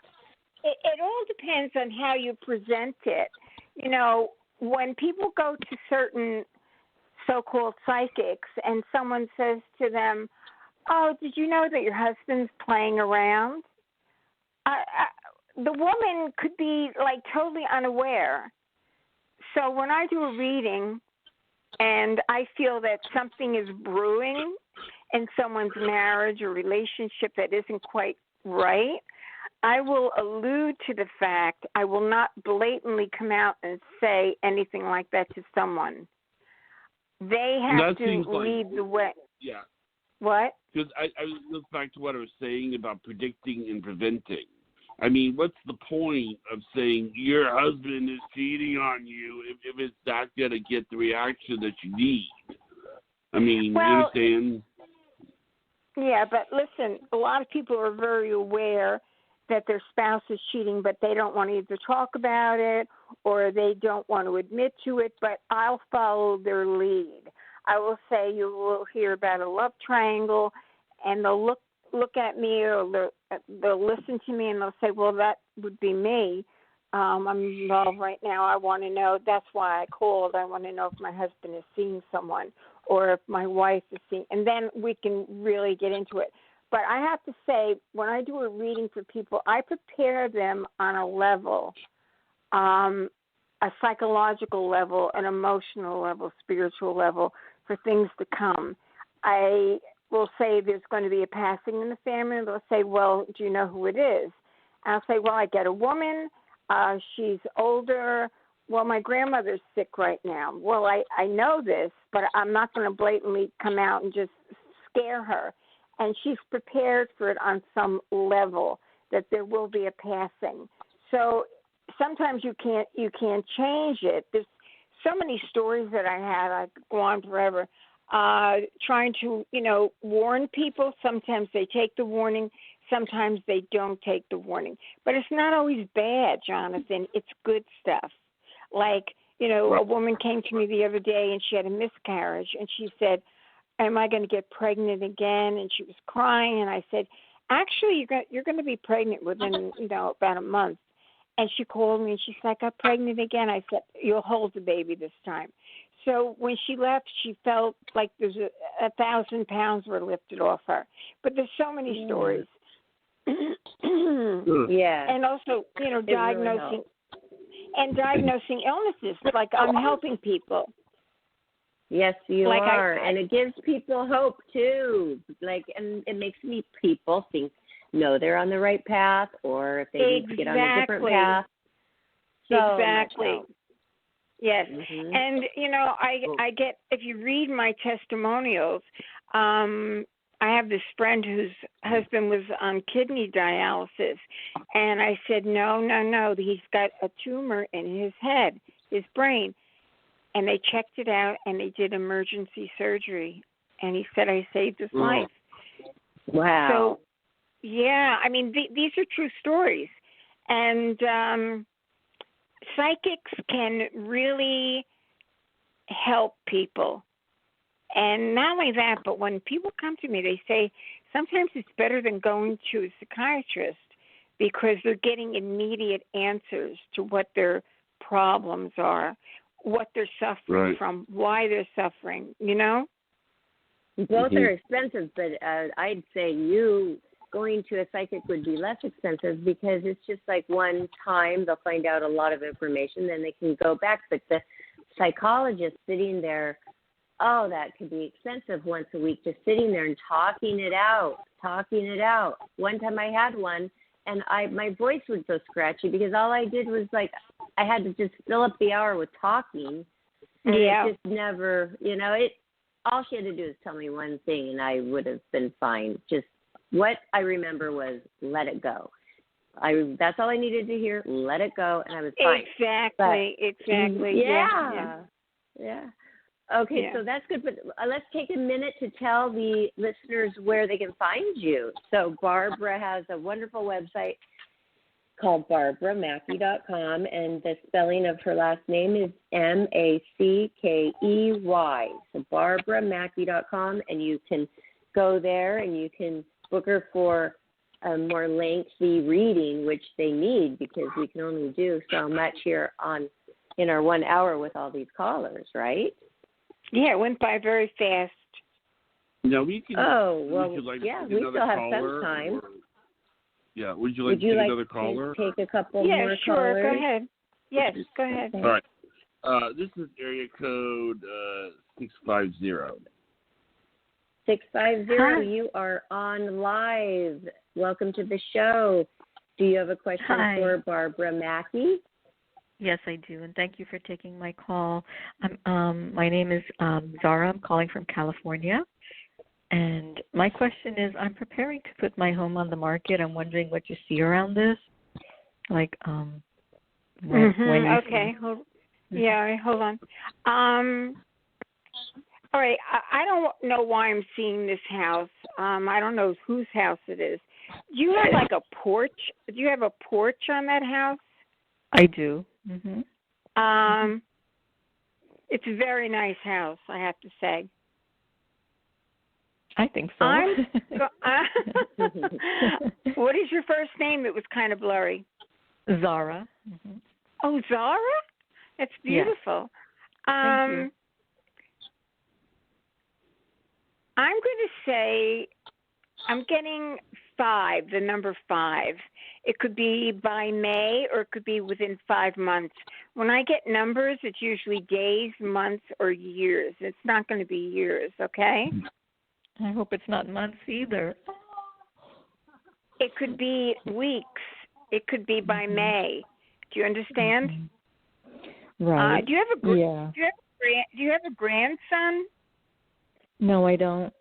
It all depends on how you present it. You know, when people go to certain so-called psychics and someone says to them, oh, did you know that your husband's playing around? The woman could be like totally unaware. So when I do a reading and I feel that something is brewing in someone's marriage or relationship that isn't quite right, I will allude to the fact. I will not blatantly come out and say anything like that to someone. They have to lead the way.
Yeah.
What?
Because I look back to what I was saying about predicting and preventing. I mean, what's the point of saying your husband is cheating on you if it's not going to get the reaction that you need? I mean, you understand? Yeah,
but listen, a lot of people are very aware that their spouse is cheating, but they don't want to either talk about it or they don't want to admit to it, but I'll follow their lead. I will say you will hear about a love triangle, and they'll look at me or they'll listen to me and they'll say, well, that would be me. I'm involved right now. I want to know. That's why I called. I want to know if my husband is seeing someone or if my wife is seeing. And then we can really get into it. But I have to say, when I do a reading for people, I prepare them on a level, a psychological level, an emotional level, spiritual level, for things to come. I will say there's going to be a passing in the family, and they'll say, well, do you know who it is? And I'll say, well, I get a woman. She's older. Well, my grandmother's sick right now. Well, I know this, but I'm not going to blatantly come out and just scare her. And she's prepared for it on some level, that there will be a passing. So sometimes you can't change it. There's so many stories that I had. I could go on forever. Trying to, warn people. Sometimes they take the warning. Sometimes they don't take the warning. But it's not always bad, Jonathan. It's good stuff. Like, a woman came to me the other day and she had a miscarriage, and she said, am I going to get pregnant again? And she was crying, and I said, actually, you're going to be pregnant within, about a month. And she called me, and she said, I got pregnant again. I said, you'll hold the baby this time. So when she left, she felt like there's 1,000 pounds were lifted off her. But there's so many stories.
Yeah.
And also, diagnosing illnesses. Like, I'm helping people.
Yes, you are. And it gives people hope, too. And it makes people think, no, they're on the right path, or if they need to get on a different path. So
exactly. Yes.
Mm-hmm.
And, I get, if you read my testimonials, I have this friend whose husband was on kidney dialysis, and I said, no, he's got a tumor in his head, his brain. And they checked it out, and they did emergency surgery. And he said, I saved his life.
Wow.
So, yeah, I mean, these are true stories. And psychics can really help people. And not only that, but when people come to me, they say sometimes it's better than going to a psychiatrist because they're getting immediate answers to what their problems are, what they're suffering from, why they're suffering,
Both are expensive, but I'd say going to a psychic would be less expensive because it's just like one time they'll find out a lot of information, then they can go back. But the psychologist sitting there, that could be expensive once a week, just sitting there and talking it out. One time I had one, and my voice would go scratchy because all I did was I had to just fill up the hour with talking, and it just never, all she had to do is tell me one thing, and I would have been fine. Just what I remember was let it go. That's all I needed to hear. Let it go, and I was fine.
Exactly.
Yeah. Okay, so that's good. But let's take a minute to tell the listeners where they can find you. So Barbara has a wonderful website called BarbaraMackey.com, and the spelling of her last name is Mackey. So BarbaraMackey.com, and you can go there and you can book her for a more lengthy reading, which they need because we can only do so much here in our 1 hour with all these callers, right?
Yeah, it went by very fast.
No, we can.
We still have some time.
Would you like to take another caller?
Take a couple more callers?
Yeah, sure. Go ahead. Yes, go ahead.
All right. This is area code 650.
650,
Hi.
you are on live. Welcome to the show. Do you have a question for Barbara Mackey?
Yes, I do, and thank you for taking my call. My name is Zara. I'm calling from California, and my question is, I'm preparing to put my home on the market. I'm wondering what you see around this, when
okay. Hold on. All right, I don't know why I'm seeing this house. I don't know whose house it is. Do you have a porch? Do you have a porch on that house?
I do. Mm-hmm.
It's a very nice house, I have to say.
I think so.
What is your first name? It was kind of blurry.
Zara. Mm-hmm.
Oh, Zara? That's beautiful.
Thank you.
I'm going to say I'm getting 5, the number 5. It could be by May or it could be within 5 months. When I get numbers, it's usually days, months, or years. It's not going to be years, okay?
I hope it's not months either.
It could be weeks. It could be by May. Do you understand?
Right.
Do you have a grandson?
No, I don't.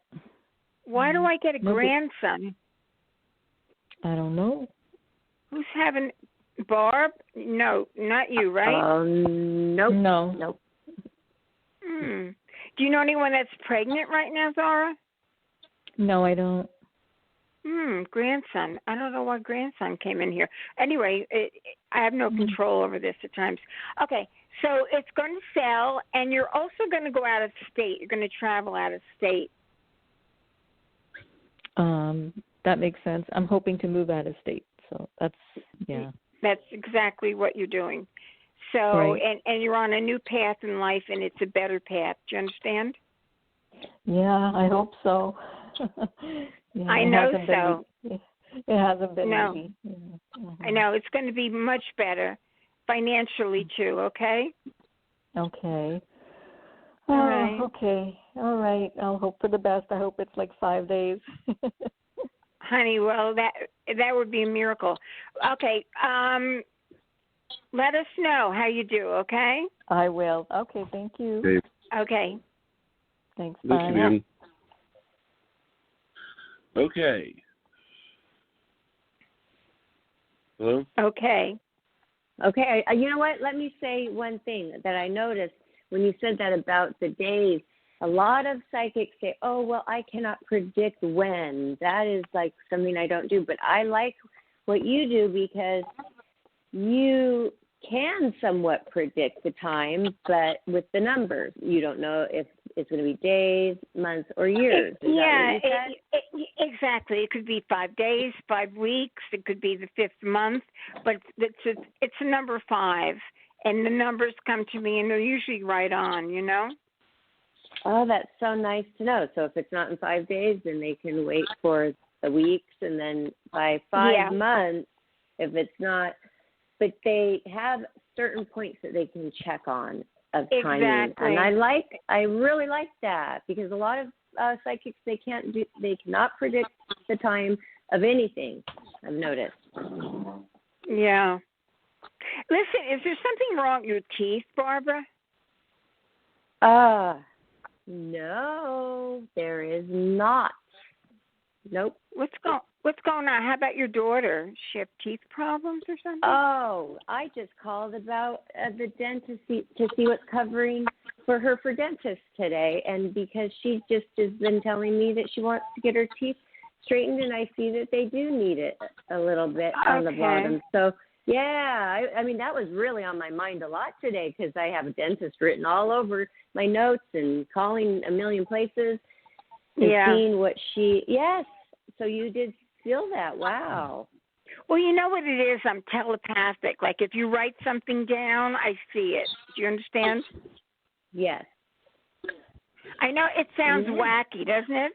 Why do I get a grandson?
I don't know.
Who's having Barb? No, not you, right?
Nope.
No.
Nope.
Do you know anyone that's pregnant right now, Zara?
No, I don't.
Grandson. I don't know why grandson came in here. Anyway, I have no control over this at times. Okay, so it's going to sell, and you're also going to go out of state. You're going to travel out of state.
That makes sense. I'm hoping to move out of state, so that's
That's exactly what you're doing. So,
right.
and you're on a new path in life, and it's a better path. Do you understand?
Yeah, I hope so. Yeah,
I know so.
It hasn't been
No.
easy. Yeah.
I know. It's going to be much better financially, too, okay?
Okay.
All right.
Okay. All right. I'll hope for the best. I hope it's like 5 days.
Honey, well, that would be a miracle. Okay. Let us know how you do, okay?
I will. Okay, thank you.
Okay.
Thanks.
Thank
Bye.
you, ma'am. Okay. Hello?
Okay. You know what? Let me say one thing that I noticed when you said that about the days. A lot of psychics say, oh, well, I cannot predict when. That is like something I don't do. But I like what you do because you can somewhat predict the time, but with the numbers. You don't know if it's going to be days, months, or years.
Exactly. It could be 5 days, 5 weeks. It could be the 5th month. But it's a number 5. And the numbers come to me, and they're usually right on, you know?
Oh, that's so nice to know. So if it's not in 5 days, then they can wait for the weeks, and then by 5 months, if it's not. But they have certain points that they can check on of timing, and I really like that because a lot of psychics they cannot predict the time of anything. I've noticed.
Yeah. Listen, is there something wrong with your teeth, Barbara?
No, there is not. Nope.
What's going on? How about your daughter? She have teeth problems or something?
Oh, I just called about the dentist to see what's covering for her for dentist today, and because she just has been telling me that she wants to get her teeth straightened, and I see that they do need it a little bit on the bottom. So, yeah, I mean, that was really on my mind a lot today because I have a dentist written all over my notes and calling a million places and seeing what yes. So you did feel that. Wow.
Well, you know what it is? I'm telepathic. Like if you write something down, I see it. Do you understand?
Yes.
I know it sounds wacky, doesn't it?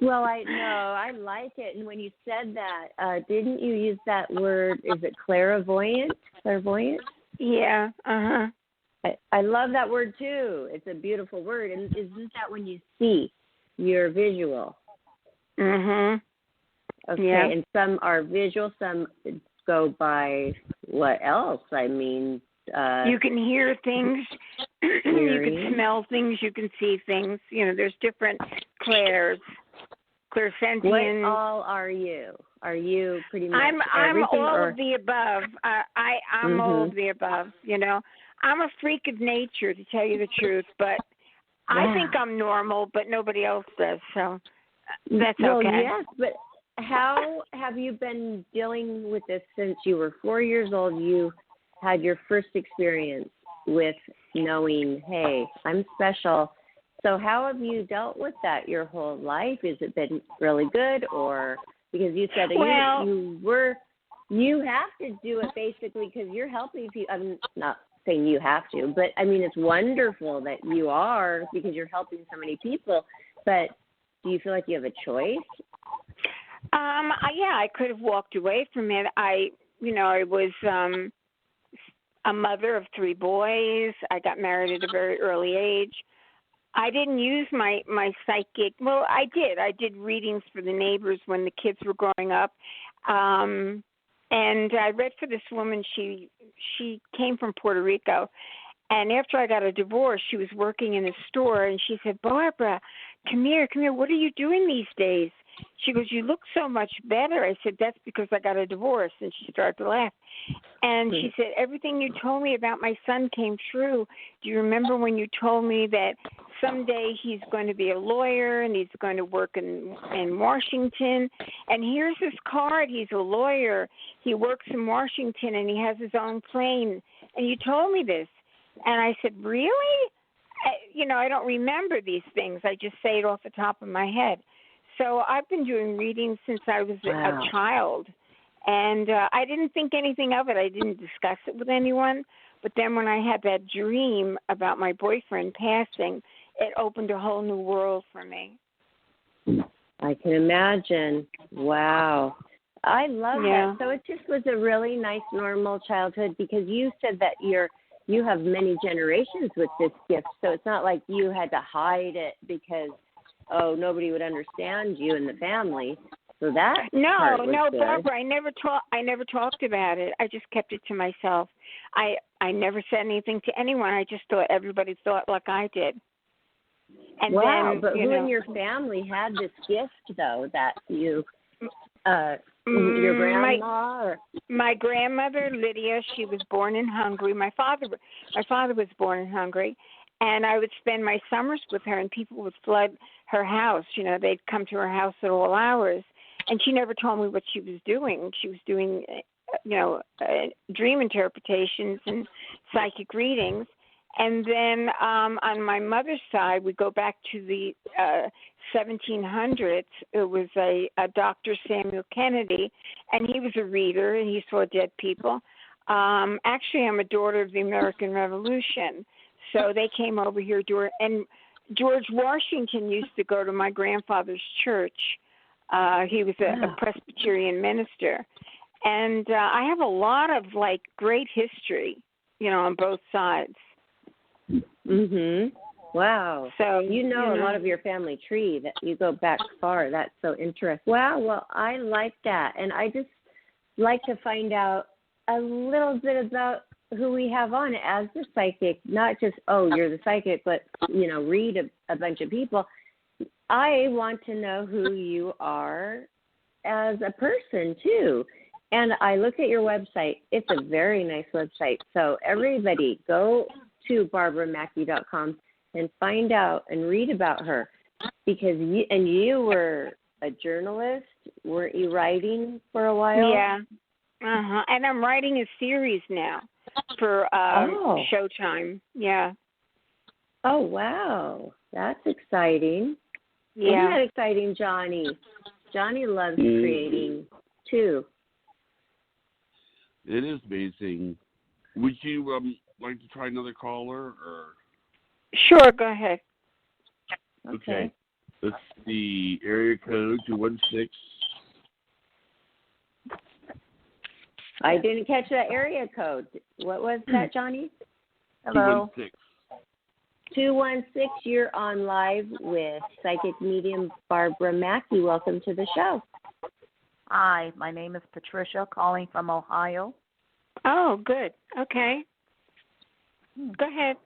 Well, I know. I like it. And when you said that, didn't you use that word? Is it clairvoyant? Clairvoyant?
Yeah. Uh-huh.
I love that word, too. It's a beautiful word. And isn't that when you see your visual?
Mm-hmm.
Okay,
yeah.
And some are visual, some go by what else? I mean,
you can hear things, you can smell things, you can see things. You know, there's different clairsentience.
What all are you? Are you pretty much
I'm all
of
the above. I'm all of the above. You know, I'm a freak of nature, to tell you the truth. But I think I'm normal, but nobody else does. So that's okay.
Yes, but how have you been dealing with this since you were 4 years old? You had your first experience with knowing, hey, I'm special. So how have you dealt with that your whole life? Has it been really good, or because you said you have to do it basically because you're helping people. I'm not saying you have to, but I mean it's wonderful that you are because you're helping so many people. But do you feel like you have a choice
I could have walked away from it. I was a mother of 3 boys. I got married at a very early age. I didn't use my psychic. Well, I did. I did readings for the neighbors when the kids were growing up. And I read for this woman. She came from Puerto Rico. And after I got a divorce, she was working in a store, and she said, "Barbara, come here. What are you doing these days?" She goes, "You look so much better." I said, "That's because I got a divorce." And she started to laugh. And she said, "Everything you told me about my son came true. Do you remember when you told me that someday he's going to be a lawyer and he's going to work in Washington? And here's his card. He's a lawyer. He works in Washington, and he has his own plane. And you told me this." And I said, "Really?" I don't remember these things. I just say it off the top of my head. So I've been doing readings since I was a child. And I didn't think anything of it. I didn't discuss it with anyone. But then when I had that dream about my boyfriend passing, it opened a whole new world for me.
I can imagine. Wow. I love that. So it just was a really nice, normal childhood, because you said that you have many generations with this gift. So it's not like you had to hide it because, nobody would understand you in the family. So that part was good.
Barbara, I never talked about it. I just kept it to myself. I never said anything to anyone. I just thought everybody thought like I did. And then,
but who in your family had this gift, though, that you, your grandma?
My grandmother, Lidia, she was born in Hungary. My father was born in Hungary. And I would spend my summers with her, and people would flood her house. They'd come to her house at all hours. And she never told me what she was doing. She was doing, dream interpretations and psychic readings. And then on my mother's side, we go back to the 1700s. It was a Dr. Samuel Kennedy, and he was a reader, and he saw dead people. Actually, I'm a daughter of the American Revolution. So they came over here, and George Washington used to go to my grandfather's church. He was a Presbyterian minister. And I have a lot of, great history, on both sides.
Mhm. Wow. So a lot of your family tree, that you go back far. That's so interesting. Wow. Well, I like that. And I just like to find out a little bit about who we have on as the psychic, not just, you're the psychic, but, read a bunch of people. I want to know who you are as a person, too. And I look at your website. It's a very nice website. So everybody go to barbaramackey.com and find out and read about her, because you were a journalist. Weren't you writing for a while?
Yeah. And I'm writing a series now for Showtime. Yeah.
Oh, wow. That's exciting.
Yeah.
Isn't that exciting, Johnny? Johnny loves creating, too.
It is amazing. Would you like to try another caller? Or?
Sure, go ahead.
Okay. That's the area code 216.
I didn't catch that area code. What was that, Johnny?
Hello. 216.
216, you're on live with psychic medium Barbara Mackey. Welcome to the show.
Hi, my name is Patricia, calling from Ohio.
Oh, good. Okay. Go ahead.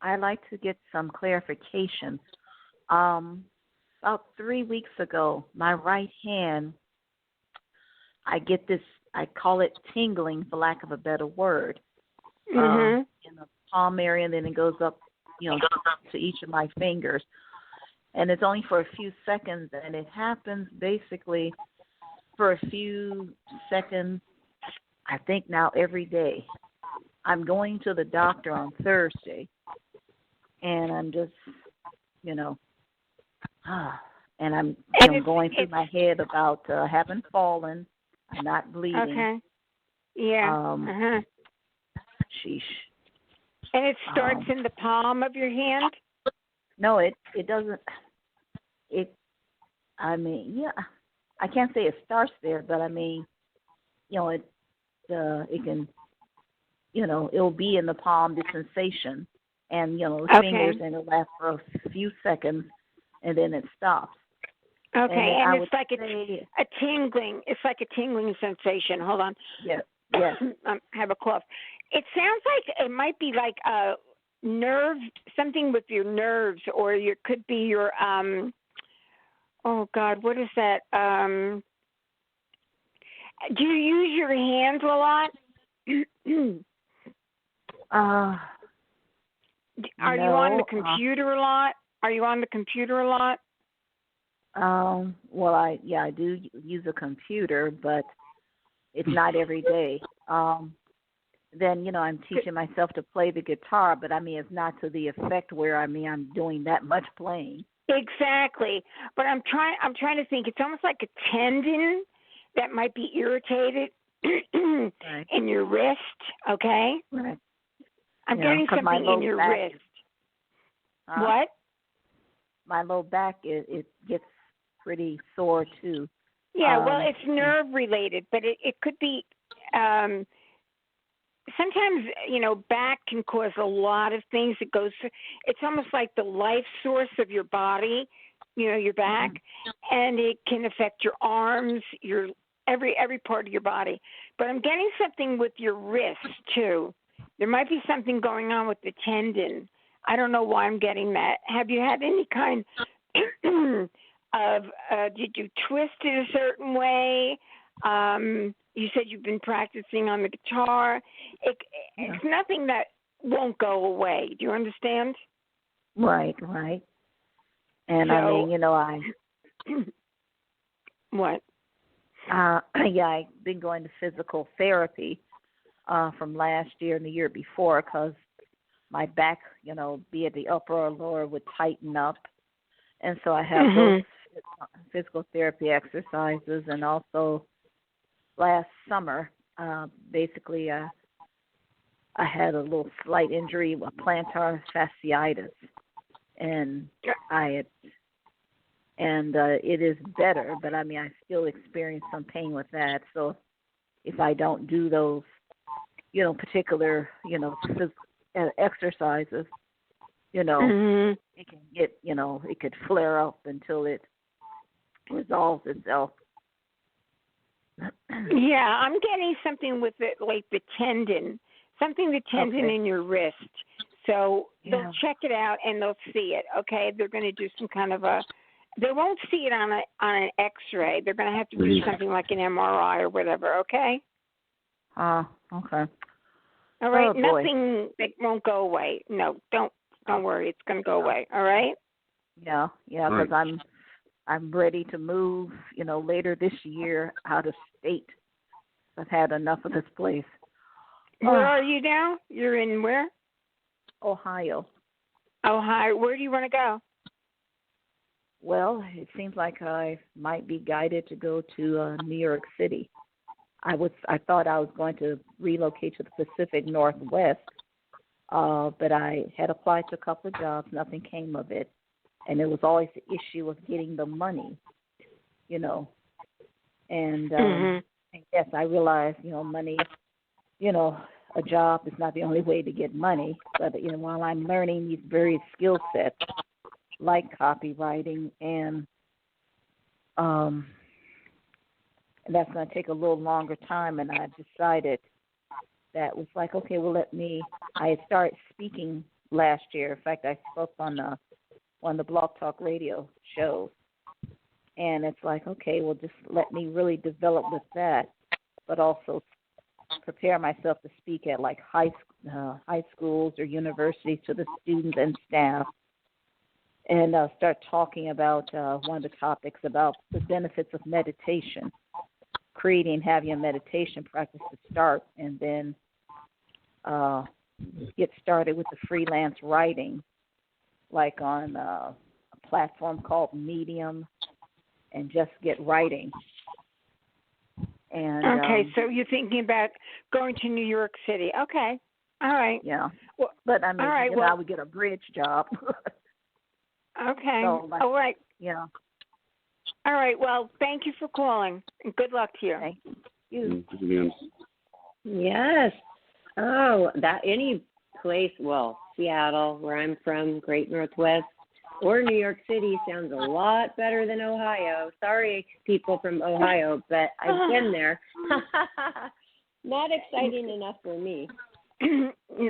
I'd like to get some clarification. About 3 weeks ago, my right hand, I get this, I call it tingling, for lack of a better word, in the palm area, and then it goes up, to each of my fingers. And it's only for a few seconds, and it happens basically for a few seconds, I think now every day. I'm going to the doctor on Thursday, and I'm just, and I'm going through my head about having fallen, I'm not bleeding.
Okay. Yeah.
Sheesh.
And it starts in the palm of your hand?
No, it doesn't. I I can't say it starts there, but I mean, it can, it'll be in the palm, the sensation, and the fingers, and it'll last for a few seconds, and then it stops.
Okay, and it's like a tingling. It's like a tingling sensation. Hold on.
Yes.
I have a cough. It sounds like it might be like a nerve, something with your nerves, or it could be your oh God, what is that? Do you use your hands a lot? Are you on the computer a lot? Are you on the computer a lot?
Well, I do use a computer, but it's not every day. Then, I'm teaching myself to play the guitar, but I mean, it's not to the effect where, I mean, I'm doing that much playing.
Exactly. But I'm trying to think. It's almost like a tendon that might be irritated
Right.
in your wrist, okay?
Right.
I'm getting something in your wrist. What?
My low back, it gets pretty sore, too.
Yeah, well, it's nerve related, but it could be sometimes, back can cause a lot of things. It's almost like the life source of your body, your back, and it can affect your arms, your every part of your body. But I'm getting something with your wrist too. There might be something going on with the tendon. I don't know why I'm getting that. Have you had any kind of, did you twist it a certain way? You said you've been practicing on the guitar. It's nothing that won't go away. Do you understand?
Right. And so, I mean, I...
What?
I've been going to physical therapy from last year and the year before because my back, be it the upper or lower, would tighten up. And so I have those physical therapy exercises, and also last summer, basically, I had a little slight injury, a plantar fasciitis, and it is better, but I mean, I still experience some pain with that. So if I don't do those, particular, exercises, it can get, it could flare up until it resolves itself.
Yeah, I'm getting something with it, like the tendon in your wrist. So they'll check it out and they'll see it. Okay, they're going to do some kind of they won't see it on an X-ray. They're going to have to do something like an MRI or whatever. Okay.
Okay.
All right. Nothing that won't go away. No, don't worry. It's going to go away. All right.
Yeah, because I'm ready to move, later this year out of state. I've had enough of this place.
Where are you now? You're in where?
Ohio.
Ohio. Where do you want to go?
Well, it seems like I might be guided to go to New York City. I thought I was going to relocate to the Pacific Northwest, but I had applied to a couple of jobs. Nothing came of it. And it was always the issue of getting the money, And yes, I realized, money, a job is not the only way to get money. But, while I'm learning these various skill sets, like copywriting, and that's going to take a little longer time. And I decided that was like, okay, well, I had started speaking last year. In fact, I spoke on the Blog Talk Radio show. And it's like, okay, well, just let me really develop with that, but also prepare myself to speak at like high schools or universities to the students and staff, and start talking about one of the topics about the benefits of meditation, having a meditation practice to start, and then get started with the freelance writing, like on a platform called Medium, and just get writing. And
okay, so you're thinking about going to New York City. Okay, all right.
Yeah, well, but I mean, I would get a bridge job.
Okay,
So,
all right.
Yeah.
All right. Well, thank you for calling, and good luck to you.
Thank you.
Yes. Oh, that any place, well, Seattle, where I'm from, Great Northwest, or New York City sounds a lot better than Ohio. Sorry, people from Ohio, but I've been there. Not exciting enough for me.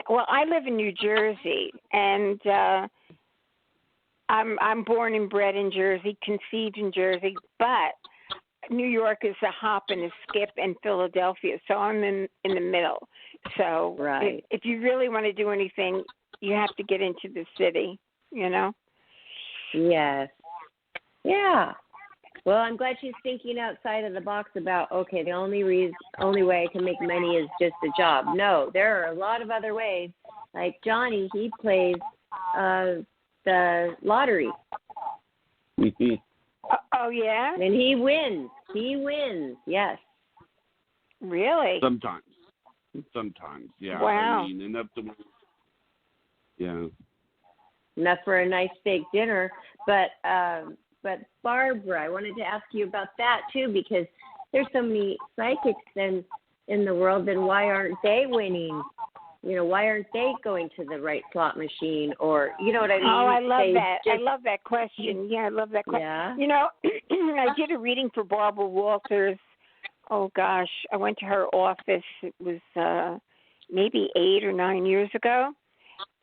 Well, I live in New Jersey, and I'm born and bred in Jersey, conceived in Jersey, but New York is a hop and a skip, and Philadelphia, so I'm in the middle. So
right.
if you really want to do anything, you have to get into the city, you know?
Yes. Yeah. Well, I'm glad she's thinking outside of the box about, okay, the only way I can make money is just a job. No, there are a lot of other ways. Like Johnny, he plays the lottery.
Oh, yeah?
And he wins. He wins, yes.
Really?
Sometimes, yeah.
Wow.
I mean, enough to, yeah.
Enough for a nice steak dinner. But Barbara, I wanted to ask you about that too, because there's so many psychics in the world. Then why aren't they winning? You know, why aren't they going to the right slot machine? Or you know what I mean?
Oh, I love that. I love that question. Yeah, I love that question.
Yeah.
You know, I did a reading for Barbara Walters. Oh gosh, I went to her office. It was maybe 8 or 9 years ago.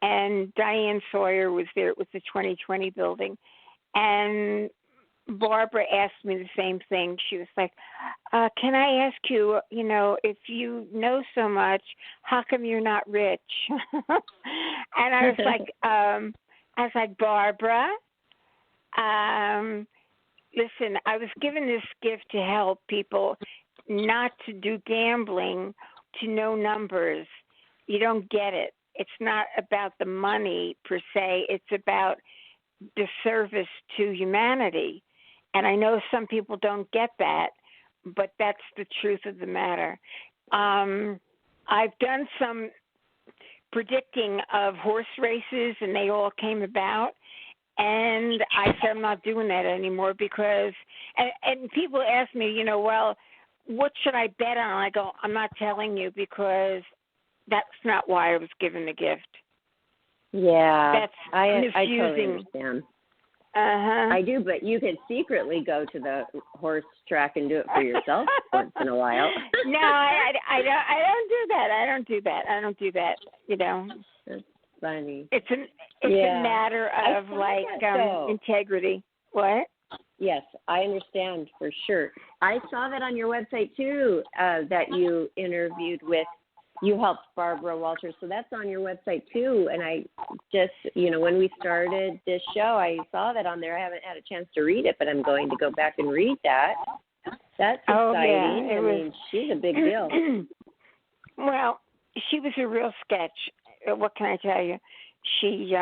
And Diane Sawyer was there. It was the 2020 building. And Barbara asked me the same thing. She was like, can I ask you, you know, if you know so much, how come you're not rich? And I was like, Barbara, listen, I was given this gift to help people not to do gambling, to know numbers. You don't get it. It's not about the money per se. It's about the service to humanity. And I know some people don't get that, but that's the truth of the matter. I've done some predicting of horse races, and they all came about. And I said, I'm not doing that anymore because, and people ask me, you know, well, what should I bet on? I go, I'm not telling you because that's not why I was given the gift.
Yeah,
that's
I totally understand. I do, but you could secretly go to the horse track and do it for yourself once in a while.
No, I don't do that. I don't do that. You know,
that's funny.
It's a matter of integrity. What?
Yes, I understand for sure. I saw that on your website too. That you interviewed with. You helped Barbara Walters, so that's on your website too. And I just, you know, when we started this show, I saw that on there. I haven't had a chance to read it, but I'm going to go back and read that. That's exciting.
Yeah,
I mean, she's a big deal.
Well, she was a real sketch. What can I tell you? She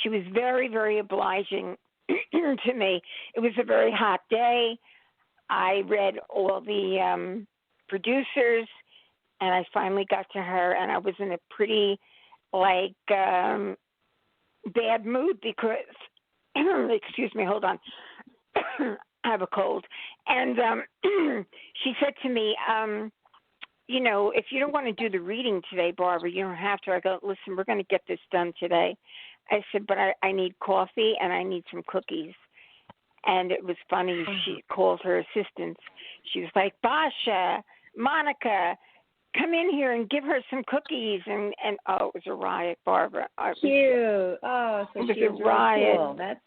was very, very obliging to me. It was a very hot day. I read all the producers. And I finally got to her, and I was in a pretty, bad mood because, excuse me, hold on, I have a cold. And she said to me, you know, if you don't want to do the reading today, Barbara, you don't have to. I go, listen, we're going to get this done today. I said, but I need coffee and I need some cookies. And it was funny. She called her assistants. She was like, Basha, Monica, come in here and give her some cookies. And it was a riot, Barbara.
Cute. Oh, so
it was
she was
a riot.
Really cool. That's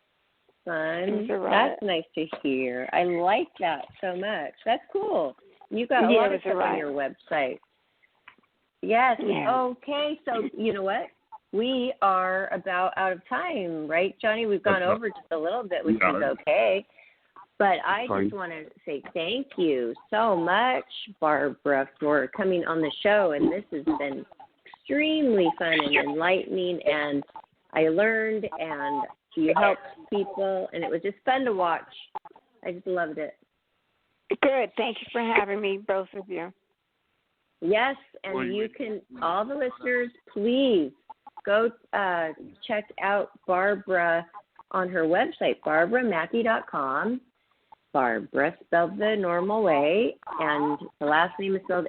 fun. That's nice to hear. I like that so much. That's cool. You got a lot of stuff on your website. Yes. Yeah. Okay. So you know what? We are about out of time, right, Johnny? We've gone over just a little bit, which is okay. But I just want to say thank you so much, Barbara, for coming on the show. And this has been extremely fun and enlightening. And I learned, and you helped people, and it was just fun to watch. I just loved it.
Good. Thank you for having me, both of you.
Yes, and you can, all the listeners, please go check out Barbara on her website, barbaramackey.com. Barbara, spelled the normal way, and the last name is spelled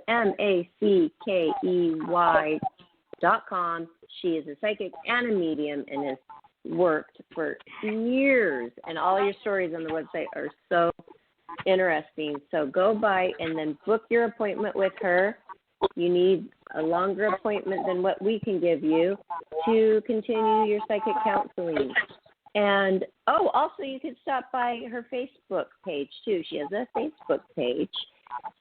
mackey.com. She is a psychic and a medium and has worked for years, and all your stories on the website are so interesting. So go by and then book your appointment with her. You need a longer appointment than what we can give you to continue your psychic counseling. And, also you can stop by her Facebook page, too. She has a Facebook page.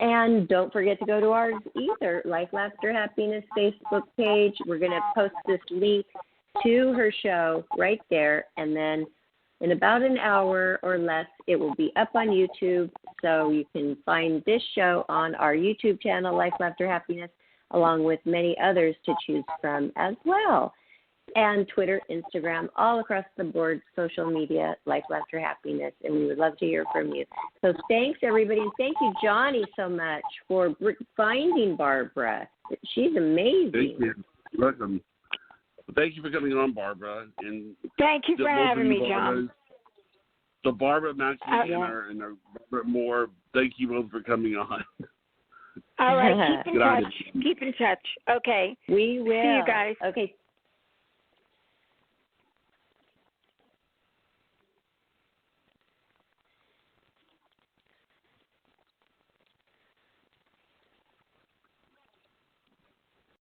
And don't forget to go to ours either, Life, Laughter, Happiness Facebook page. We're going to post this link to her show right there. And then in about an hour or less, it will be up on YouTube. So you can find this show on our YouTube channel, Life, Laughter, Happiness, along with many others to choose from as well. And Twitter, Instagram, all across the board, social media, Life, Laughter, Happiness, and we would love to hear from you. So thanks, everybody, and thank you, Johnny, so much for finding Barbara. She's amazing.
Thank you. You're welcome. Thank you for coming on, Barbara. And
thank you for having me, John.
So Barbara Mackey and our Barbara Moore, thank you both for coming on.
All right, keep in touch. Keep in touch. Okay.
We will.
See you guys.
Okay.